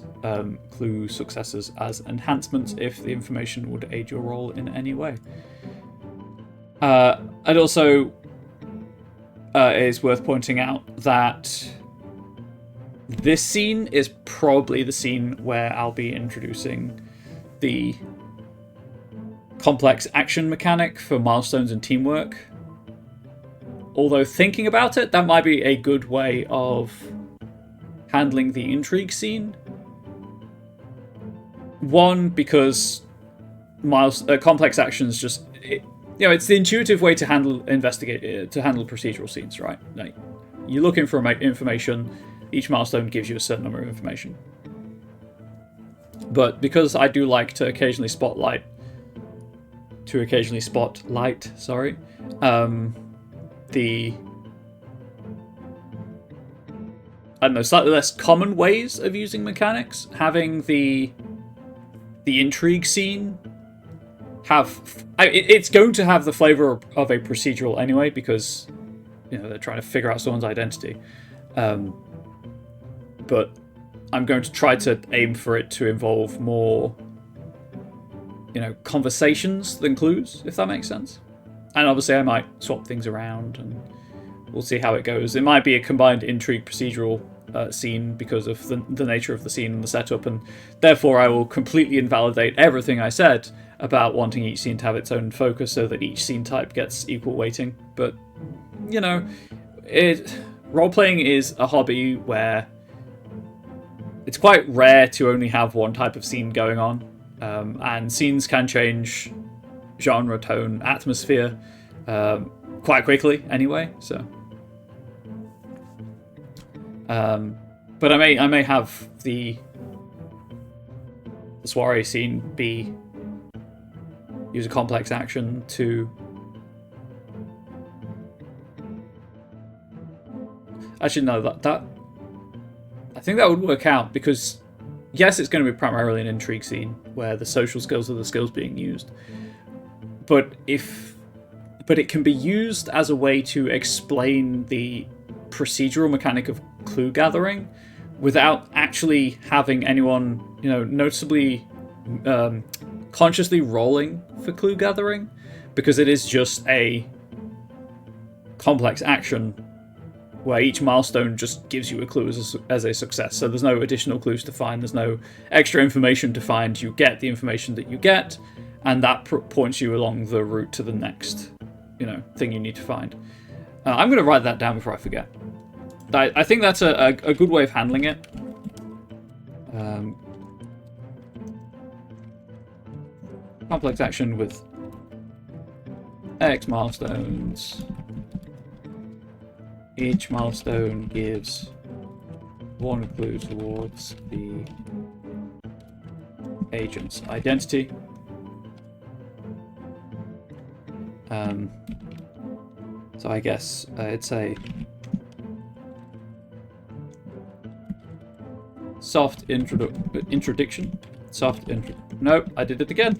clue successes as enhancements if the information would aid your role in any way. It also is worth pointing out that this scene is probably the scene where I'll be introducing the complex action mechanic for milestones and teamwork. Although thinking about it, that might be a good way of handling the intrigue scene. One, because complex actions just... it's the intuitive way to handle procedural scenes, right? Like, you're looking for information. Each milestone gives you a certain number of information. But because I do like to occasionally spotlight, the slightly less common ways of using mechanics, having the intrigue scene it's going to have the flavor of a procedural anyway, because they're trying to figure out someone's identity. But I'm going to try to aim for it to involve more conversations than clues, if that makes sense. And obviously I might swap things around, and we'll see how it goes. It might be a combined intrigue procedural scene because of the nature of the scene and the setup, and therefore I will completely invalidate everything I said about wanting each scene to have its own focus so that each scene type gets equal weighting. But, role-playing is a hobby where it's quite rare to only have one type of scene going on, and scenes can change genre, tone, atmosphere quite quickly anyway, so... but I may have the soiree scene use a complex action to... Actually, no, that I think that would work out, because yes, it's going to be primarily an intrigue scene where the social skills are the skills being used, but it can be used as a way to explain the procedural mechanic of clue gathering without actually having anyone, noticeably consciously rolling for clue gathering, because it is just a complex action where each milestone just gives you a clue as a success. So there's no additional clues to find, there's no extra information to find. You get the information that you get, and that points you along the route to the next, thing you need to find. I'm going to write that down before I forget. I think that's a good way of handling it. Complex action with X milestones. Each milestone gives one clue towards the agent's identity. So I guess it's a soft introduction. Nope, I did it again.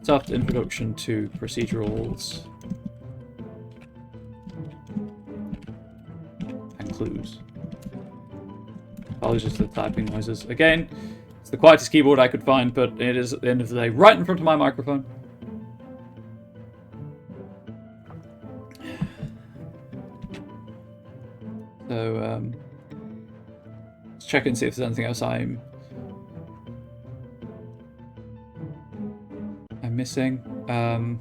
Soft introduction to procedurals and clues. Apologies for the typing noises. Again, it's the quietest keyboard I could find, but it is at the end of the day right in front of my microphone. So, let's check and see if there's anything else I'm missing. The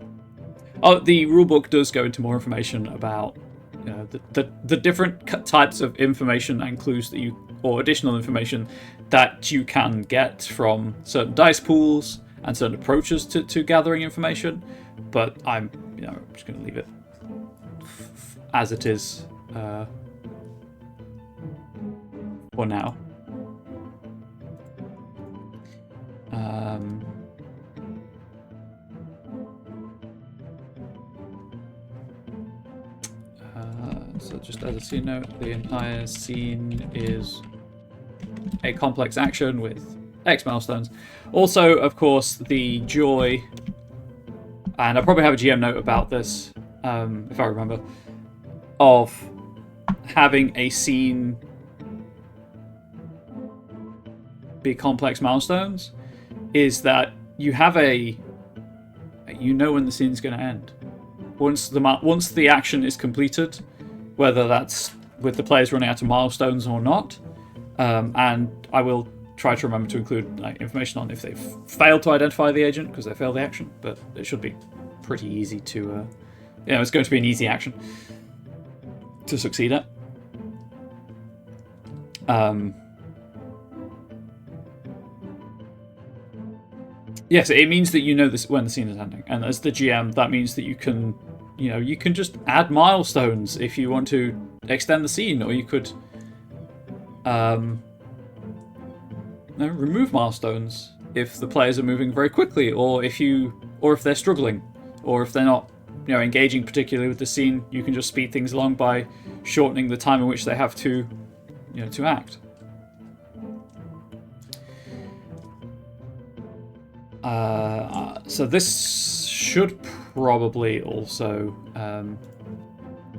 rulebook does go into more information about the different types of information and clues or additional information that you can get from certain dice pools and certain approaches to gathering information. But I'm just going to leave it as it is for now. So just as a scene note, the entire scene is a complex action with X milestones. Also, of course, the joy, and I'll probably have a GM note about this, if I remember, of having a scene be complex milestones, is that you have when the scene's going to end. Once the action is completed, whether that's with the players running out of milestones or not, And I will try to remember to include information on if they've failed to identify the agent, because they failed the action, but it should be pretty easy to... it's going to be an easy action to succeed at. Yes, it means that you know this when the scene is ending, and as the GM, that means that you can, you can just add milestones if you want to extend the scene, or you could remove milestones if the players are moving very quickly, or if they're struggling, or if they're not, engaging particularly with the scene. You can just speed things along by shortening the time in which they have to, to act. So this should probably also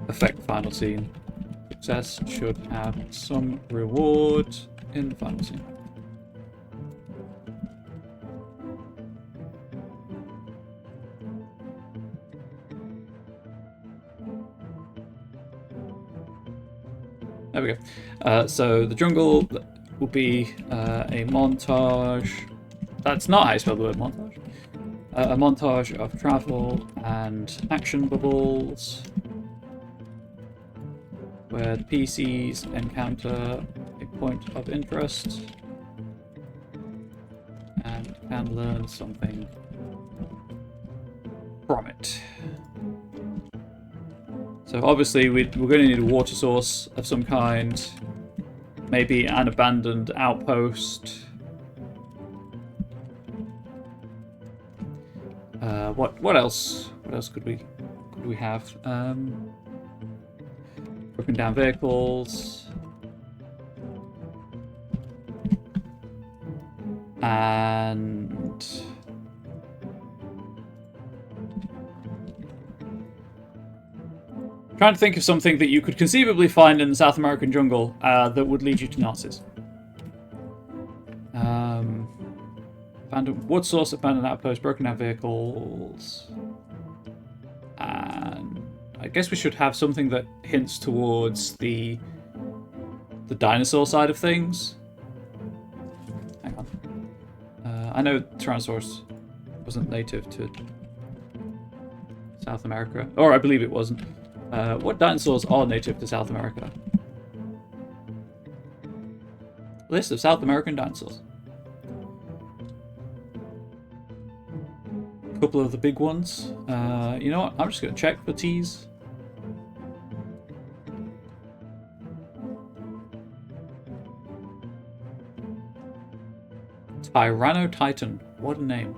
affect the final scene. Success should have some reward in the final scene. There we go. So the jungle will be a montage. That's not how you spell the word montage. A montage of travel and action bubbles, where the PCs encounter a point of interest and can learn something from it. So obviously we're going to need a water source of some kind, maybe an abandoned outpost. What else? What else could we have? Broken down vehicles, and trying to think of something that you could conceivably find in the South American jungle that would lead you to Nazis. Abandoned wood source, abandoned outpost, broken down vehicles, and I guess we should have something that hints towards the dinosaur side of things. Hang on. I know Tyrannosaurus wasn't native to South America, or I believe it wasn't. What dinosaurs are native to South America? List of South American dinosaurs. A couple of the big ones. You know what? I'm just going to check for T's. Tyrannotitan. What a name.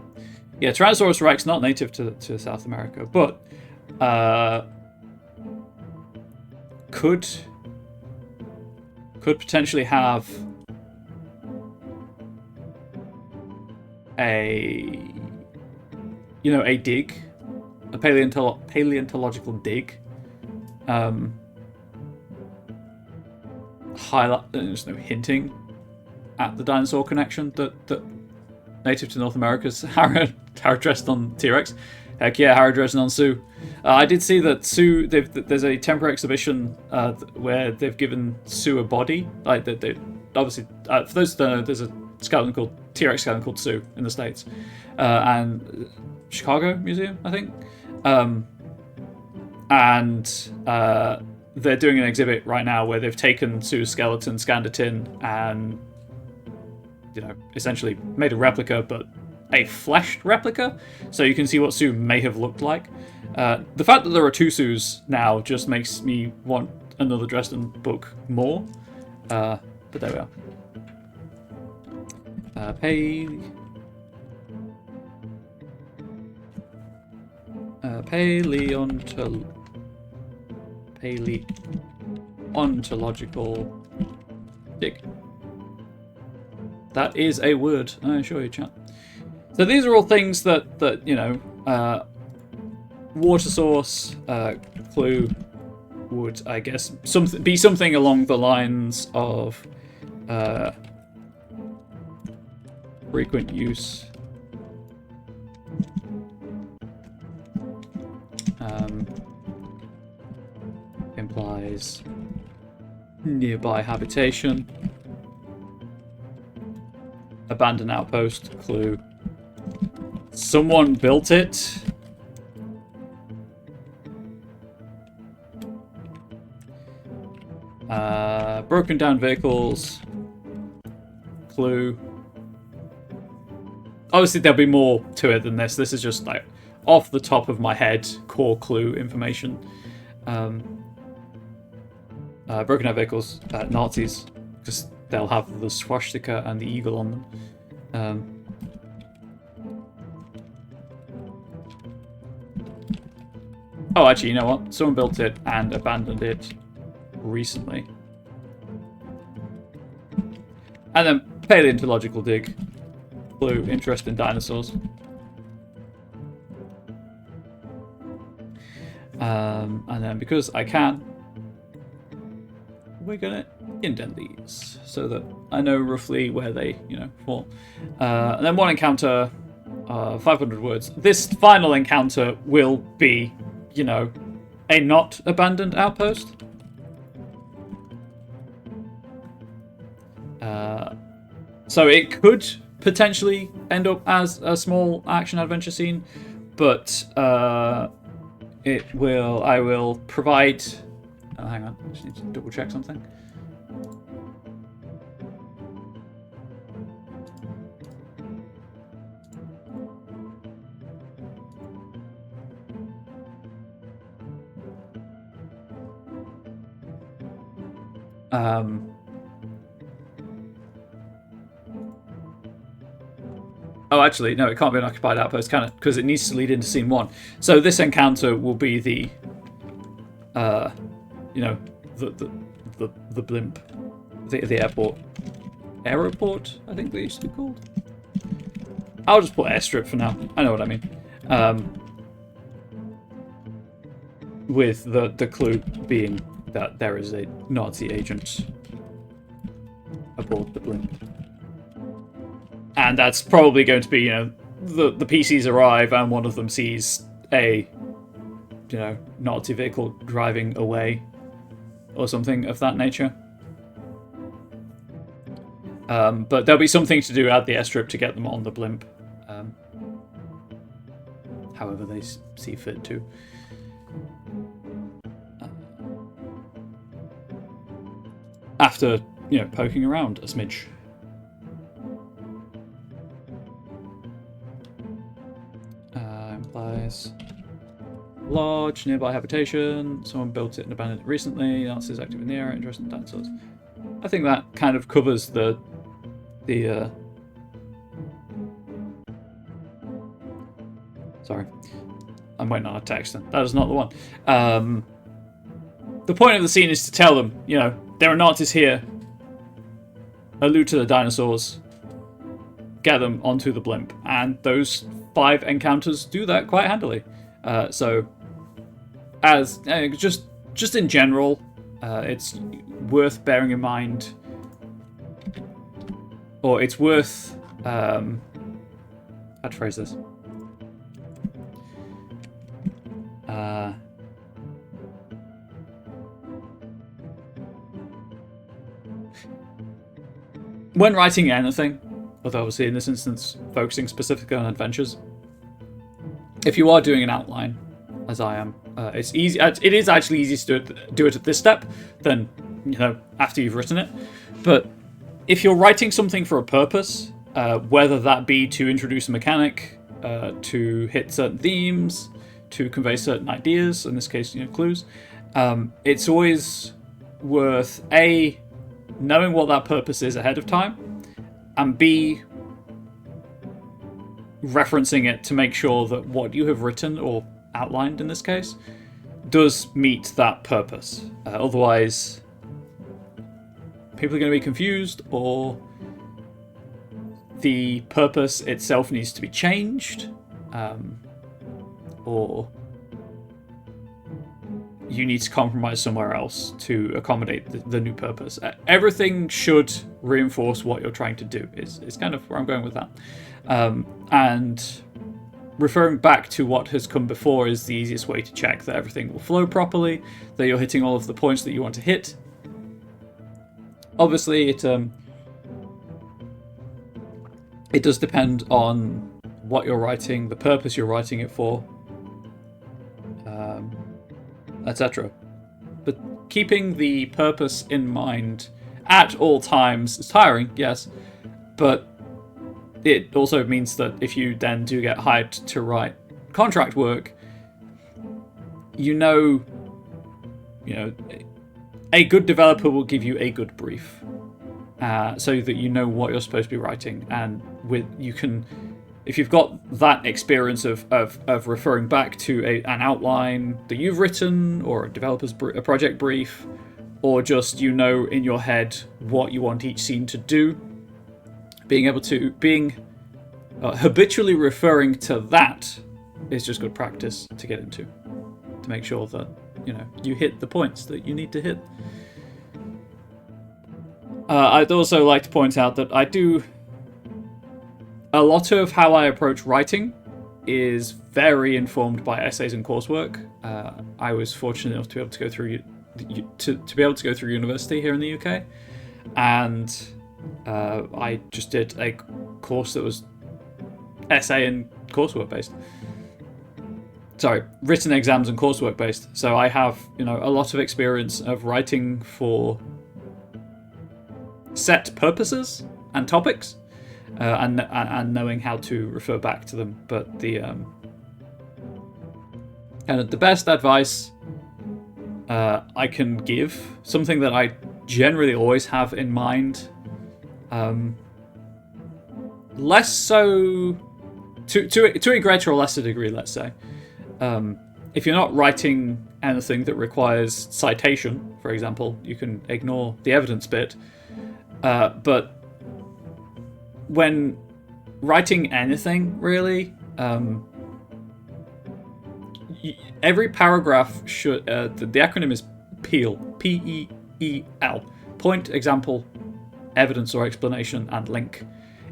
Yeah, Tyrannosaurus Rex, not native to South America, but could potentially have a dig, a paleontological dig, hinting at the dinosaur connection that native to North America's Hara dressed on T-Rex. Heck yeah, Hara dressing on Sue. I did see that Sue. There's a temporary exhibition where they've given Sue a body. Like they obviously, for those who don't know, there's a T-Rex skeleton called Sue in the States, and Chicago Museum, I think. And they're doing an exhibit right now where they've taken Sue's skeleton, scanned it in, and essentially made a replica, but a fleshed replica, so you can see what Sue may have looked like. The fact that there are two Sues now just makes me want another Dresden book more. But there we are. Paleontological dig. That is a word, I assure you, chat. So these are all things that water source clue would, I guess, be something along the lines of frequent use. Implies nearby habitation. Abandoned outpost. Clue. Someone built it. Broken down vehicles. Clue. Obviously, there'll be more to it than this. This is just like off the top of my head, core clue information. Broken down vehicles, Nazis, because they'll have the swastika and the eagle on them. Oh, actually, you know what? Someone built it and abandoned it recently. And then paleontological dig. Clue, interest in dinosaurs. And then because I can, we're gonna indent these so that I know roughly where they, fall. And then one encounter, 500 words. This final encounter will be, a not abandoned outpost. So it could potentially end up as a small action adventure scene, but I will provide. Oh, hang on, I just need to double check something. Oh, actually, no, it can't be an occupied outpost, can it? Because it needs to lead into scene 1. So this encounter will be the, the blimp, the airport. Aeroport, I think they used to be called. I'll just put airstrip for now. I know what I mean. With the clue being that there is a Nazi agent aboard the blimp. And that's probably going to be, the PCs arrive and one of them sees a, Nazi vehicle driving away or something of that nature. But there'll be something to do at the airstrip to get them on the blimp. However they see fit to. After, poking around a smidge. Implies large nearby habitation. Someone built it and abandoned it recently. Nazis active in the area. Interesting dinosaurs. I think that kind of covers the sorry, I'm waiting on a text. That is not the one. The point of the scene is to tell them, there are Nazis here. Allude to the dinosaurs. Get them onto the blimp, and those 5 encounters do that quite handily. So, as just in general, it's worth bearing in mind, or it's worth how to phrase this. When writing anything, although obviously in this instance focusing specifically on adventures, if you are doing an outline, as I am, it's easy. It is actually easy to do it at this step than after you've written it. But if you're writing something for a purpose, whether that be to introduce a mechanic, to hit certain themes, to convey certain ideas, in this case, clues, it's always worth A, knowing what that purpose is ahead of time, and B, referencing it to make sure that what you have written, or outlined in this case, does meet that purpose. Otherwise, people are going to be confused, or the purpose itself needs to be changed, or you need to compromise somewhere else to accommodate the new purpose. Everything should reinforce what you're trying to do, is kind of where I'm going with that. And referring back to what has come before is the easiest way to check that everything will flow properly, that you're hitting all of the points that you want to hit. it does depend on what you're writing, the purpose you're writing it for, etc. But keeping the purpose in mind at all times is tiring, yes, but it also means that if you then do get hired to write contract work, you know, a good developer will give you a good brief, so that you know what you're supposed to be writing, and if you've got that experience of referring back to an outline that you've written, or a developer's a project brief, or just in your head what you want each scene to do, being habitually referring to that is just good practice to get into, to make sure that you hit the points that you need to hit. I'd also like to point out that a lot of how I approach writing is very informed by essays and coursework. I was fortunate enough to be able to go through university here in the UK, and I just did a course that was essay and coursework based. Sorry, written exams and coursework based. So I have a lot of experience of writing for set purposes and topics. And knowing how to refer back to them, but the best advice I can give, something that I generally always have in mind, less so to a greater or lesser degree, let's say, if you're not writing anything that requires citation, for example, you can ignore the evidence bit, but when writing anything, really, every paragraph should... the acronym is PEEL. P-E-E-L. Point, example, evidence or explanation, and link.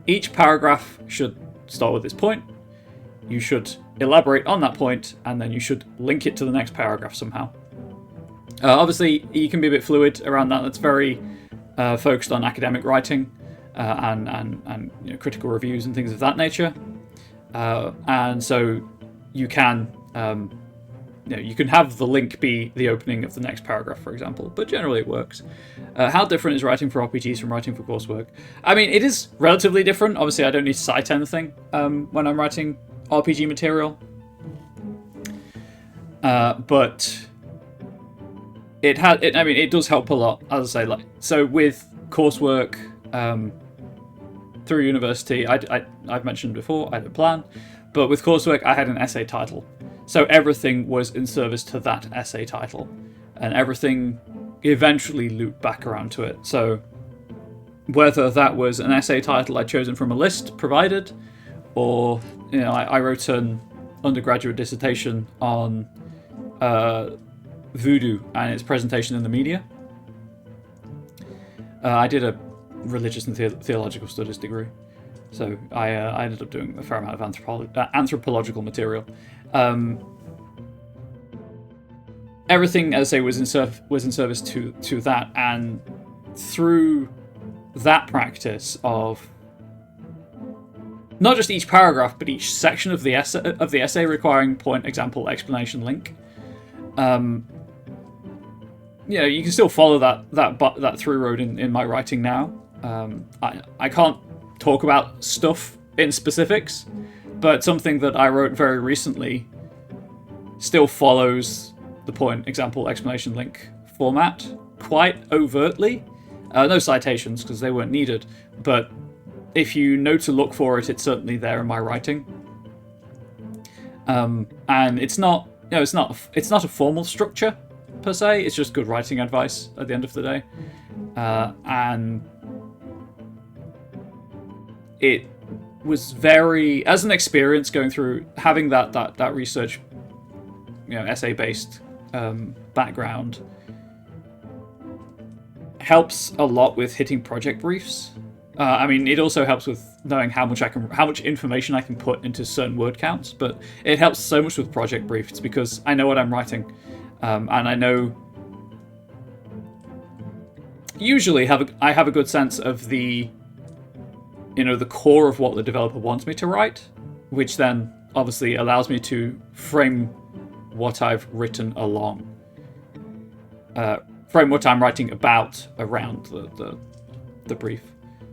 Each paragraph should start with this point. You should elaborate on that point, and then you should link it to the next paragraph somehow. Obviously, you can be a bit fluid around that. That's very focused on academic writing. And critical reviews and things of that nature, and so you can you can have the link be the opening of the next paragraph, for example, but generally it works. How different is writing for RPGs from writing for coursework? I mean, it is relatively different. Obviously, I don't need to cite anything when I'm writing RPG material, but it does help a lot, as I say. So with coursework. Through university, I've mentioned before, I had a plan, but with coursework I had an essay title. So everything was in service to that essay title, and everything eventually looped back around to it. So whether that was an essay title I'd chosen from a list provided, or I wrote an undergraduate dissertation on voodoo and its presentation in the media. I did a religious and theological studies degree, so I ended up doing a fair amount of anthropological material. Everything, as I say, was in service to that, and through that practice of not just each paragraph, but each section of the essay requiring point, example, explanation, link. You can still follow that through road in my writing now. I can't talk about stuff in specifics, but something that I wrote very recently still follows the point, example, explanation, link format quite overtly. No citations, because they weren't needed, but if you know to look for it, it's certainly there in my writing. And it's not a formal structure per se. It's just good writing advice at the end of the day, and it was very, as an experience going through having that research, essay-based background, helps a lot with hitting project briefs. It also helps with knowing how much information I can put into certain word counts, but it helps so much with project briefs because I know what I'm writing, and I know usually I have a good sense of the the core of what the developer wants me to write, which then obviously allows me to frame what I've written along. Frame what I'm writing about around the brief.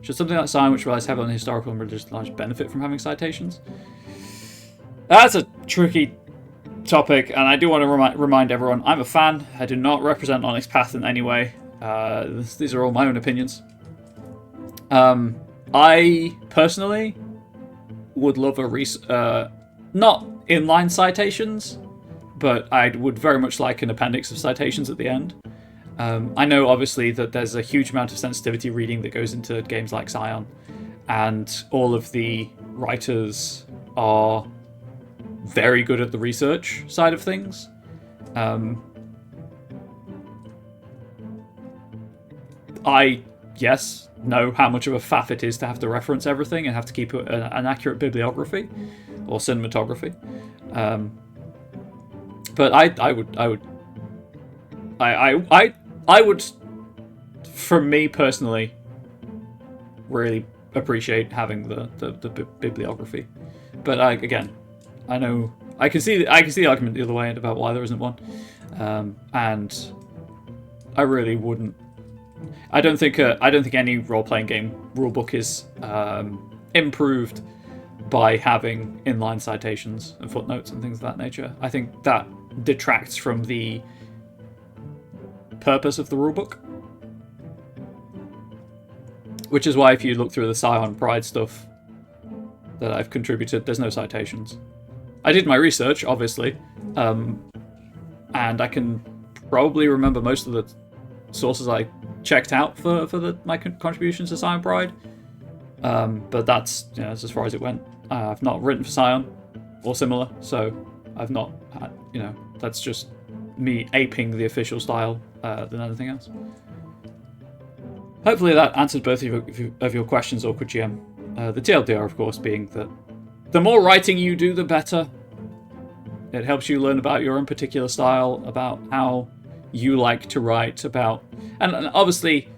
Should something like Scion, which relies heavily on historical and religious knowledge, benefit from having citations? That's a tricky topic, and I do want to remind everyone, I'm a fan. I do not represent Onyx Path in any way. These are all my own opinions. I personally would love not inline citations, but I would very much like an appendix of citations at the end. I know, obviously, that there's a huge amount of sensitivity reading that goes into games like Scion, and all of the writers are very good at the research side of things. I know how much of a faff it is to have to reference everything and have to keep an accurate bibliography or cinematography. But I would, for me personally, really appreciate having the bibliography. But I know I can see the argument the other way about why there isn't one, and I really wouldn't. I don't think any role-playing game rulebook is improved by having inline citations and footnotes and things of that nature. I think that detracts from the purpose of the rulebook. Which is why if you look through the Scion Pride stuff that I've contributed, there's no citations. I did my research, obviously, and I can probably remember most of the sources I checked out for my contributions to Scion Pride. But that's as far as it went. I've not written for Scion or similar, so I've not had, that's just me aping the official style than anything else. Hopefully that answered both of your questions, Awkward GM. The TLDR, of course, being that the more writing you do, the better. It helps you learn about your own particular style, about how you like to write, and obviously,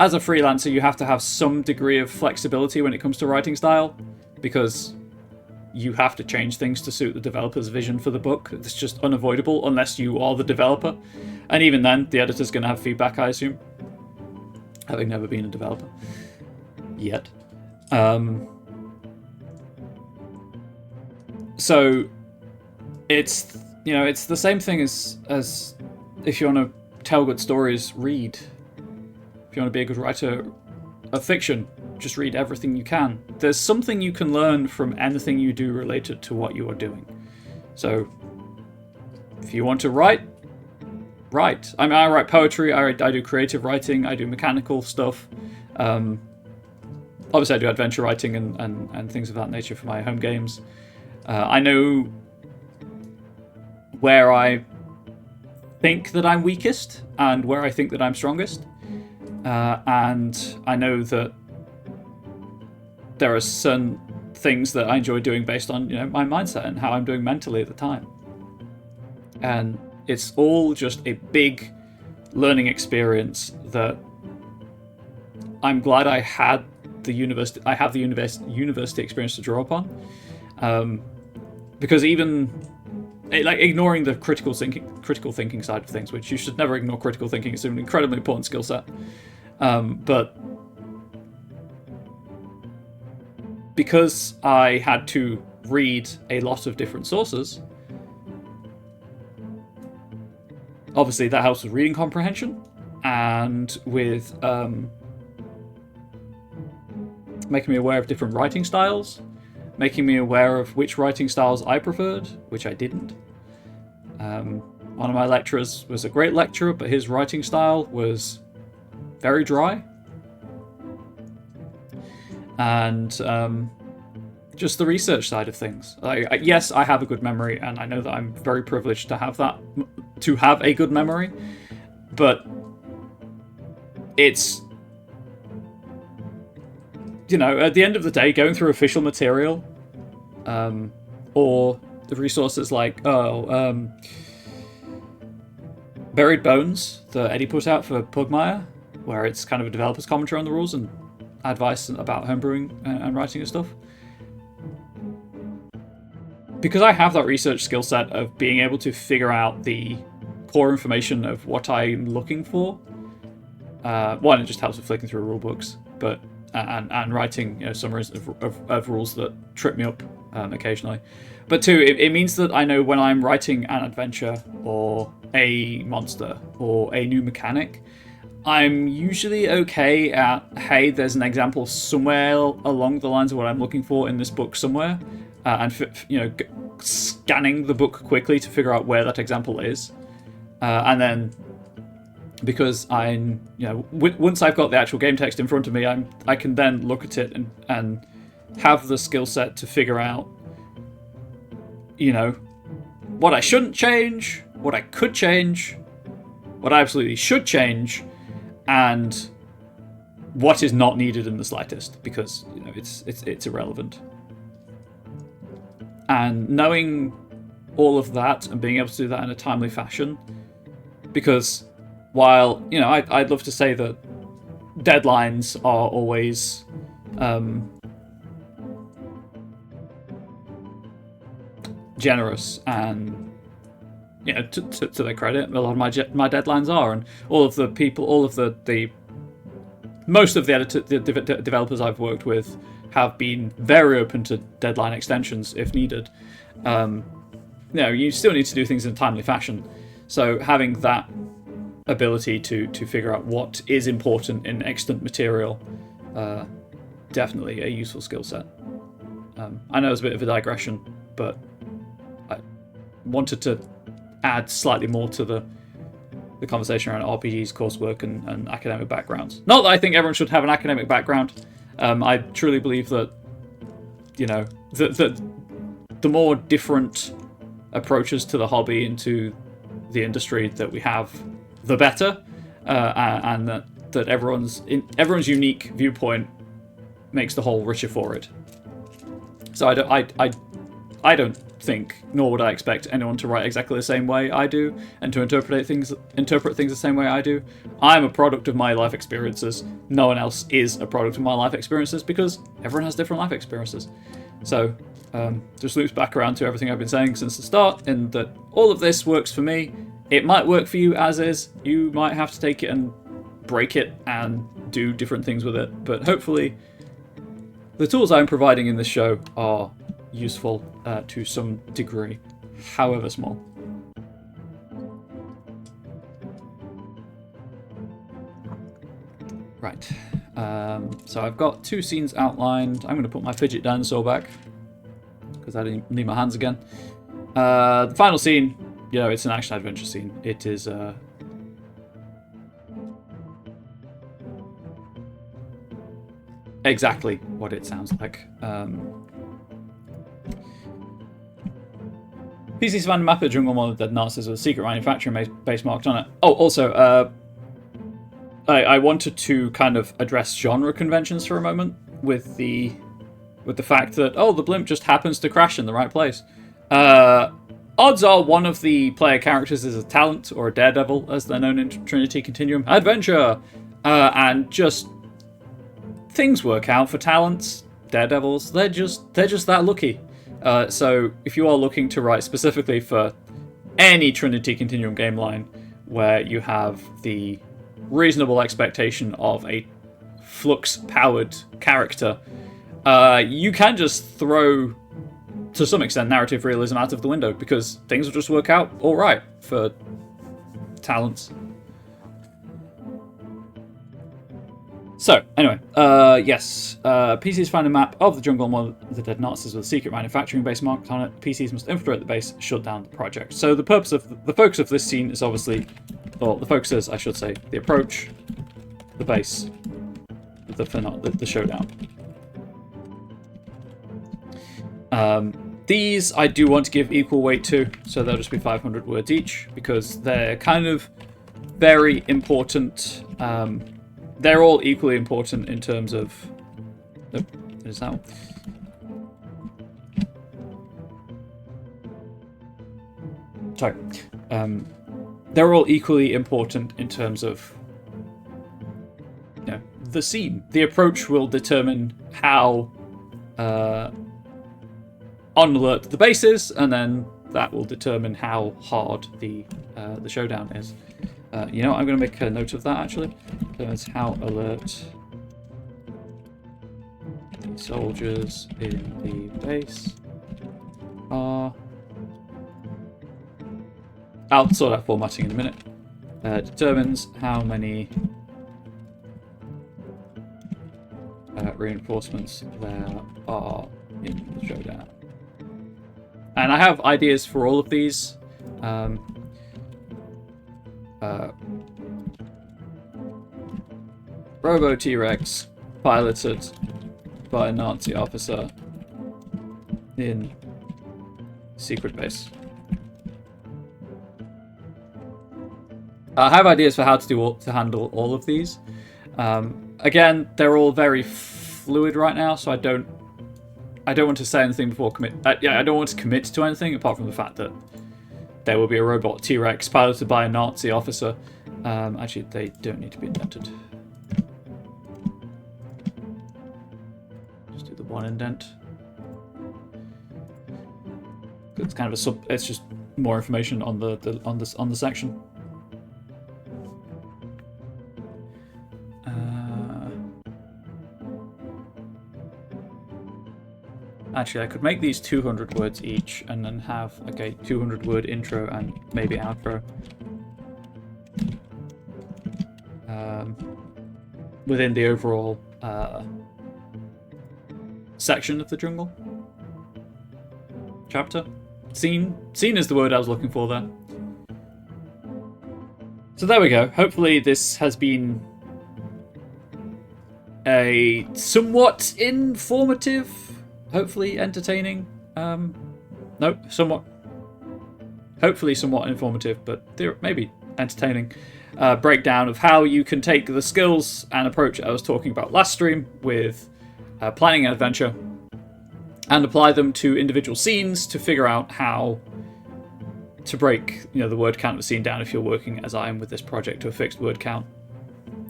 as a freelancer, you have to have some degree of flexibility when it comes to writing style, because you have to change things to suit the developer's vision for the book. It's just unavoidable unless you are the developer. And even then, the editor's going to have feedback, I assume. Having never been a developer. Yet. So, it's the same thing as if you want to tell good stories, read. If you want to be a good writer of fiction, just read everything you can. There's something you can learn from anything you do related to what you are doing. So, if you want to write. I mean, I write poetry, I do creative writing, I do mechanical stuff. Obviously, I do adventure writing and things of that nature for my home games. I know where I think that I'm weakest and where I think that I'm strongest. And I know that there are certain things that I enjoy doing based on my mindset and how I'm doing mentally at the time. And it's all just a big learning experience that I'm glad I had the university. I have the university experience to draw upon, because even ignoring the critical thinking side of things, which you should never ignore. Critical thinking is an incredibly important skill set, but because I had to read a lot of different sources, obviously that helps with reading comprehension and with making me aware of different writing styles, making me aware of which writing styles I preferred, which I didn't. One of my lecturers was a great lecturer, but his writing style was very dry. And just the research side of things. Yes, I have a good memory, and I know that I'm very privileged to have a good memory, but it's, at the end of the day, going through official material, or the resources like Buried Bones that Eddie put out for Pugmire, where it's kind of a developer's commentary on the rules, and advice about homebrewing and writing and stuff. Because I have that research skill set of being able to figure out the core information of what I'm looking for. One, it just helps with flicking through rule books, but and writing summaries of rules that trip me up occasionally. But two, it means that I know when I'm writing an adventure or a monster or a new mechanic, I'm usually okay at, hey, there's an example somewhere along the lines of what I'm looking for in this book somewhere, and scanning the book quickly to figure out where that example is, and then because once I've got the actual game text in front of me, I can then look at it and have the skill set to figure out, what I shouldn't change, what I could change, what I absolutely should change, and what is not needed in the slightest, because it's irrelevant. And knowing all of that and being able to do that in a timely fashion, because while I'd love to say that deadlines are always generous, and to their credit, a lot of my deadlines are, and most of the developers I've worked with have been very open to deadline extensions if needed. You still need to do things in a timely fashion, so having that ability to figure out what is important in extant material, definitely a useful skill set. I know it's a bit of a digression, but I wanted to add slightly more to the conversation around RPGs, coursework, and academic backgrounds. Not that I think everyone should have an academic background. I truly believe that the more different approaches to the hobby and to the industry that we have, the better, and that everyone's unique viewpoint makes the whole richer for it. So I don't think, nor would I expect anyone to write exactly the same way I do and to interpret things the same way I do. I'm a product of my life experiences. No one else is a product of my life experiences, because everyone has different life experiences. So just loops back around to everything I've been saying since the start, in that all of this works for me. It might work for you as is. You might have to take it and break it and do different things with it. But hopefully the tools I'm providing in this show are useful to some degree, however small. Right. So I've got 2 scenes outlined. I'm going to put my fidget dinosaur back because I didn't need my hands again. The final scene, it's an action-adventure scene. It is exactly what it sounds like. PC's found a map of the jungle one of the dead Nazis with a secret manufacturing base marked on it. Oh, also, I wanted to kind of address genre conventions for a moment with the fact that, the blimp just happens to crash in the right place. Odds are one of the player characters is a Talent, or a Daredevil, as they're known in Trinity Continuum Adventure. And just things work out for Talents, Daredevils. They're just that lucky. So if you are looking to write specifically for any Trinity Continuum game line where you have the reasonable expectation of a flux-powered character, you can just throw, to some extent, narrative realism out of the window, because things will just work out all right for Talents. So, anyway, yes, PCs find a map of the jungle and one of the dead Nazis with a secret manufacturing base marked on it. PCs must infiltrate the base, shut down the project. So the focus of this scene is obviously, or the focus is, I should say, the approach, the base, the showdown. These I do want to give equal weight to, so they'll just be 500 words each, because they're kind of very important. They're all equally important in terms of... Oh, is that one? Sorry. They're all equally important in terms of the scene. The approach will determine how on alert the base is, and then that will determine how hard the showdown is. You know what, I'm going to make a note of that actually. That's how alert the soldiers in the base are. I'll sort out formatting in a minute. Determines how many reinforcements there are in the showdown. And I have ideas for all of these. Robo T-Rex piloted by a Nazi officer in secret base. I have ideas for how to handle all of these. Again, they're all very fluid right now, so I don't want to say anything before commit. I don't want to commit to anything apart from the fact that there will be a robot T-Rex piloted by a Nazi officer. Actually, they don't need to be indented. Just do the one indent. It's kind of a It's just more information on the section. Actually, I could make these 200 words each and then have like a 200 word intro and maybe outro. Within the overall section of the jungle. Chapter? Scene? Scene is the word I was looking for there. So there we go. Hopefully this has been a somewhat informative, hopefully entertaining, hopefully somewhat informative, but maybe entertaining breakdown of how you can take the skills and approach I was talking about last stream with planning an adventure and apply them to individual scenes to figure out how to break the word count of a scene down if you're working as I am with this project to a fixed word count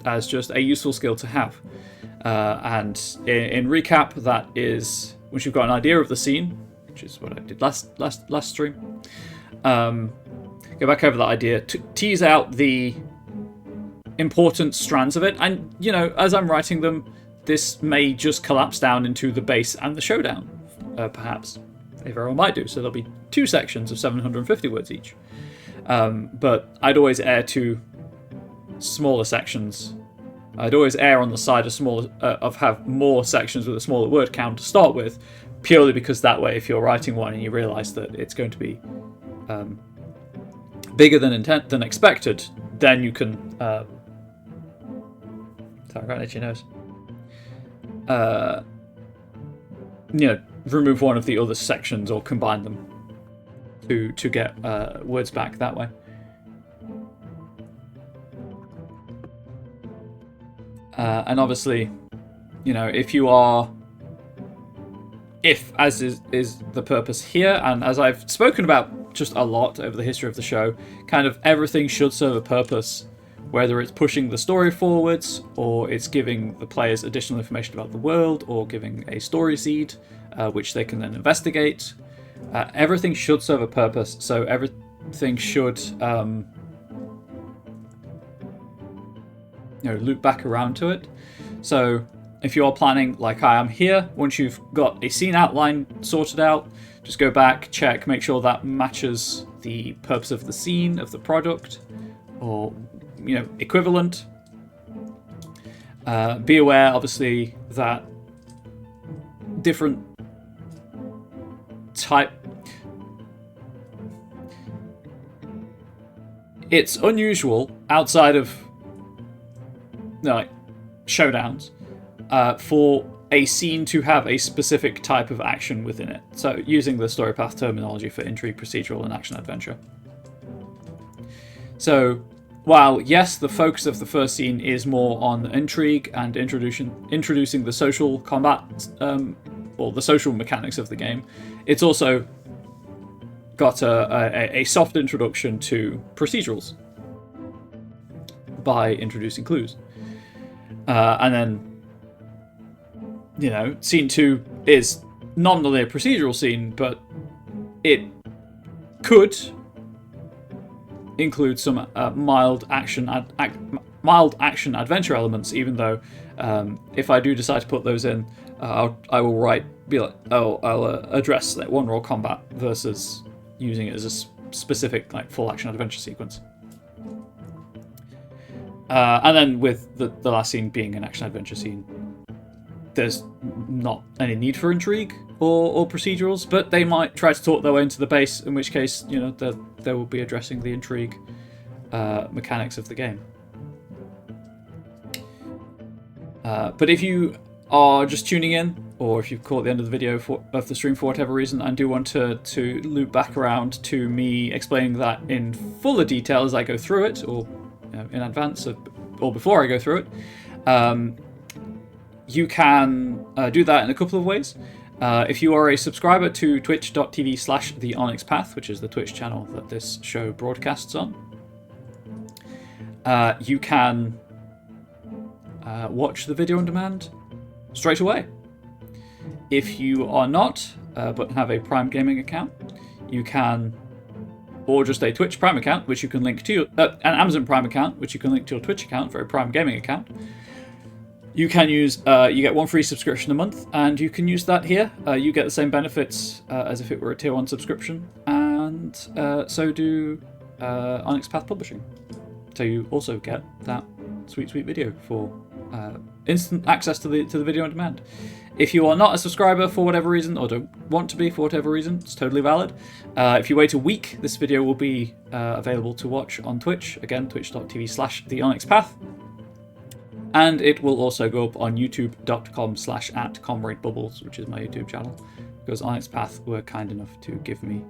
as just a useful skill to have. And in recap, that is, once you've got an idea of the scene, which is what I did last stream, go back over that idea, tease out the important strands of it, and as I'm writing them, this may just collapse down into the base and the showdown, perhaps. They very well might do, so there'll be 2 sections of 750 words each. But I'd always err to smaller sections. I'd always err on the side of have more sections with a smaller word count to start with, purely because that way, if you're writing one and you realise that it's going to be bigger than expected, then you can. Sorry, right at your nose. Remove one of the other sections or combine them to get words back that way. And obviously, if as is the purpose here, and as I've spoken about just a lot over the history of the show, kind of everything should serve a purpose, whether it's pushing the story forwards, or it's giving the players additional information about the world, or giving a story seed, which they can then investigate. Everything should serve a purpose, so everything should loop back around to it. So if you're planning like I am here, once you've got a scene outline sorted out, just go back, check, make sure that matches the purpose of the scene, of the product, or equivalent. Be aware, obviously, that different type. It's unusual outside of showdowns for a scene to have a specific type of action within it. So using the StoryPath terminology for intrigue, procedural, and action adventure. So while yes, the focus of the first scene is more on intrigue and introducing the social combat or the social mechanics of the game, it's also got a soft introduction to procedurals by introducing clues. And then, you know, scene 2 is nominally a procedural scene, but it could include some mild action adventure elements, even though if I do decide to put those in, I will I'll address like one roll combat versus using it as a specific like full action adventure sequence. And then with the last scene being an action adventure scene, there's not any need for intrigue or procedurals, but they might try to talk their way into the base, in which case, you know, they will be addressing the intrigue mechanics of the game. But if you are just tuning in, or if you've caught the end of the video of the stream for whatever reason, and do want to loop back around to me explaining that in fuller detail as I go through it, or in advance or before I go through it, you can do that in a couple of ways. If you are a subscriber to twitch.tv/the Onyx Path, which is the Twitch channel that this show broadcasts on, you can watch the video on demand straight away. If you are not, but have a Prime Gaming account, you can, or just a Twitch Prime account, which you can link to an Amazon Prime account, which you can link to your Twitch account for a Prime Gaming account. You can use, you get one free subscription a month, and you can use that here. You get the same benefits as if it were a Tier 1 subscription, and so do Onyx Path Publishing. So you also get that sweet video for instant access to the video on demand. If you are not a subscriber for whatever reason, or don't want to be for whatever reason, it's totally valid. If you wait a week, this video will be available to watch on Twitch. Again, twitch.tv/the Onyx Path. And it will also go up on youtube.com/@comradebubbles, which is my YouTube channel, because Onyx Path were kind enough to give me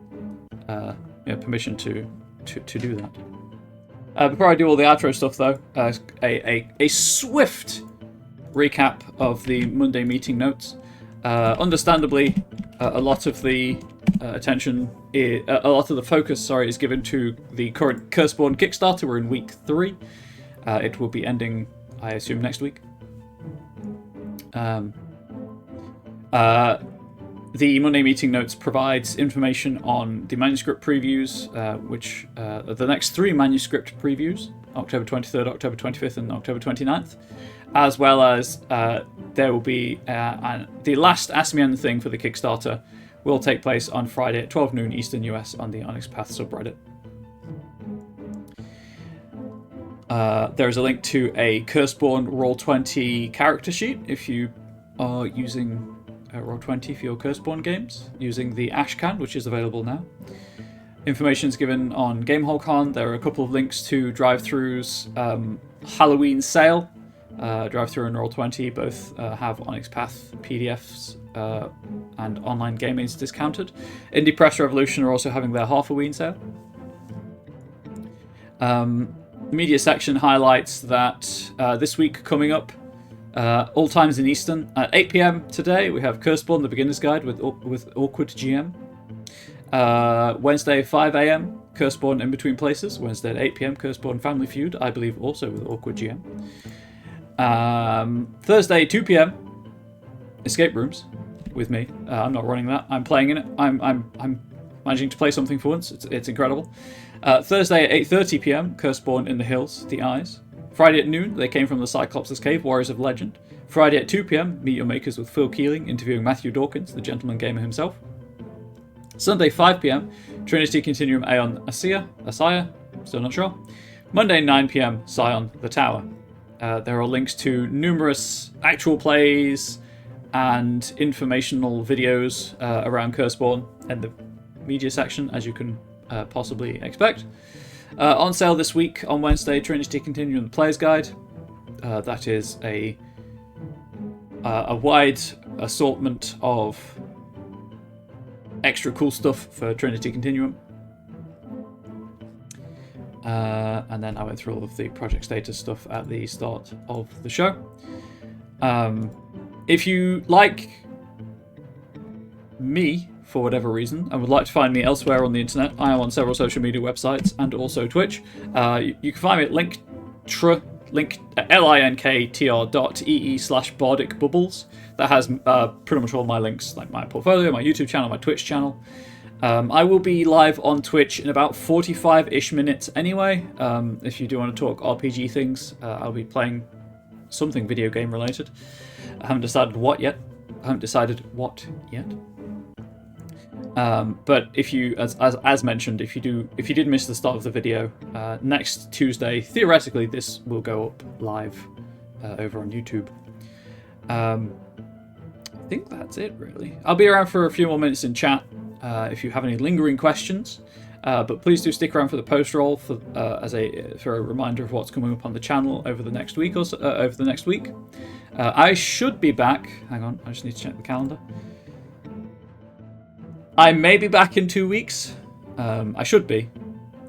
permission to do that. Before I do all the outro stuff, though, a swift recap of the Monday meeting notes. Understandably, a lot of the focus is given to the current Curseborn Kickstarter. We're in week 3. It will be ending, I assume, next week. The Monday meeting notes provides information on the manuscript previews, which the next 3 manuscript previews, October 23rd, October 25th, and October 29th, as well as there will be the last Ask Me Anything for the Kickstarter will take place on Friday at 12 noon Eastern US on the Onyx Path subreddit. There is a link to a Curseborn Roll20 character sheet if you are using Roll20 for your Curseborn games, using the Ashcan, which is available now. Information is given on GameholeCon. There are a couple of links to Drive-Thru's Halloween sale. Drive-Thru and Roll20 both have Onyx Path PDFs and online game aids discounted. Indie Press Revolution are also having their Halloween sale. Media section highlights that this week coming up, all times in Eastern, at 8 PM today, we have Curseborn, the Beginner's Guide with Awkward GM. Wednesday, 5 AM, Curseborn In Between Places. Wednesday at 8 PM, Curseborn Family Feud, I believe also with Awkward GM. Thursday, 2 PM, Escape Rooms with me. I'm not running that. I'm playing in it. I'm managing to play something for once. It's incredible. Thursday at 8:30 PM, Curseborn in the Hills, The Eyes. Friday at noon, They Came from the Cyclops' Cave, Warriors of Legend. Friday at 2 PM, Meet Your Makers with Phil Keeling, interviewing Matthew Dawkins, the gentleman gamer himself. Sunday, 5 PM, Trinity Continuum Aeon Asaya, still not sure. Monday, 9 PM, Scion, The Tower. There are links to numerous actual plays and informational videos around Curseborn in the media section, as you can possibly expect. On sale this week on Wednesday, Trinity Continuum The Player's Guide. That is a wide assortment of extra cool stuff for Trinity Continuum. And then I went through all of the project status stuff at the start of the show. If you like me, for whatever reason, and would like to find me elsewhere on the internet, I am on several social media websites and also Twitch. You can find me at link linktr.ee/bardicbubbles. That has pretty much all my links, like my portfolio, my YouTube channel, my Twitch channel. I will be live on Twitch in about 45-ish minutes anyway. If you do want to talk RPG things, I'll be playing something video game related. I haven't decided what yet. But if you, as mentioned, if you did miss the start of the video, next Tuesday, theoretically, this will go up live over on YouTube. I think that's it, really. I'll be around for a few more minutes in chat if you have any lingering questions. But please do stick around for the post roll for a reminder of what's coming up on the channel over the next week or so, I should be back. Hang on, I just need to check the calendar. I may be back in 2 weeks. I should be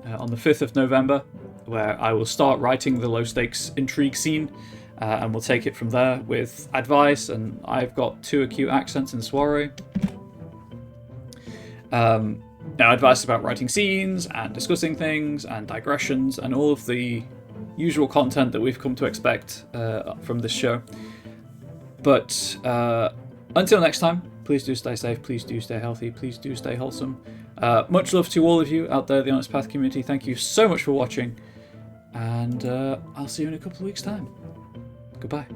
on the 5th of November, where I will start writing the low stakes intrigue scene, and we'll take it from there with advice. And I've got 2 acute accents in soiree. Now, advice about writing scenes and discussing things and digressions and all of the usual content that we've come to expect from this show. But until next time, please do stay safe, please do stay healthy, please do stay wholesome. Much love to all of you out there, the Onyx Path community. Thank you so much for watching, and I'll see you in a couple of weeks' time. Goodbye.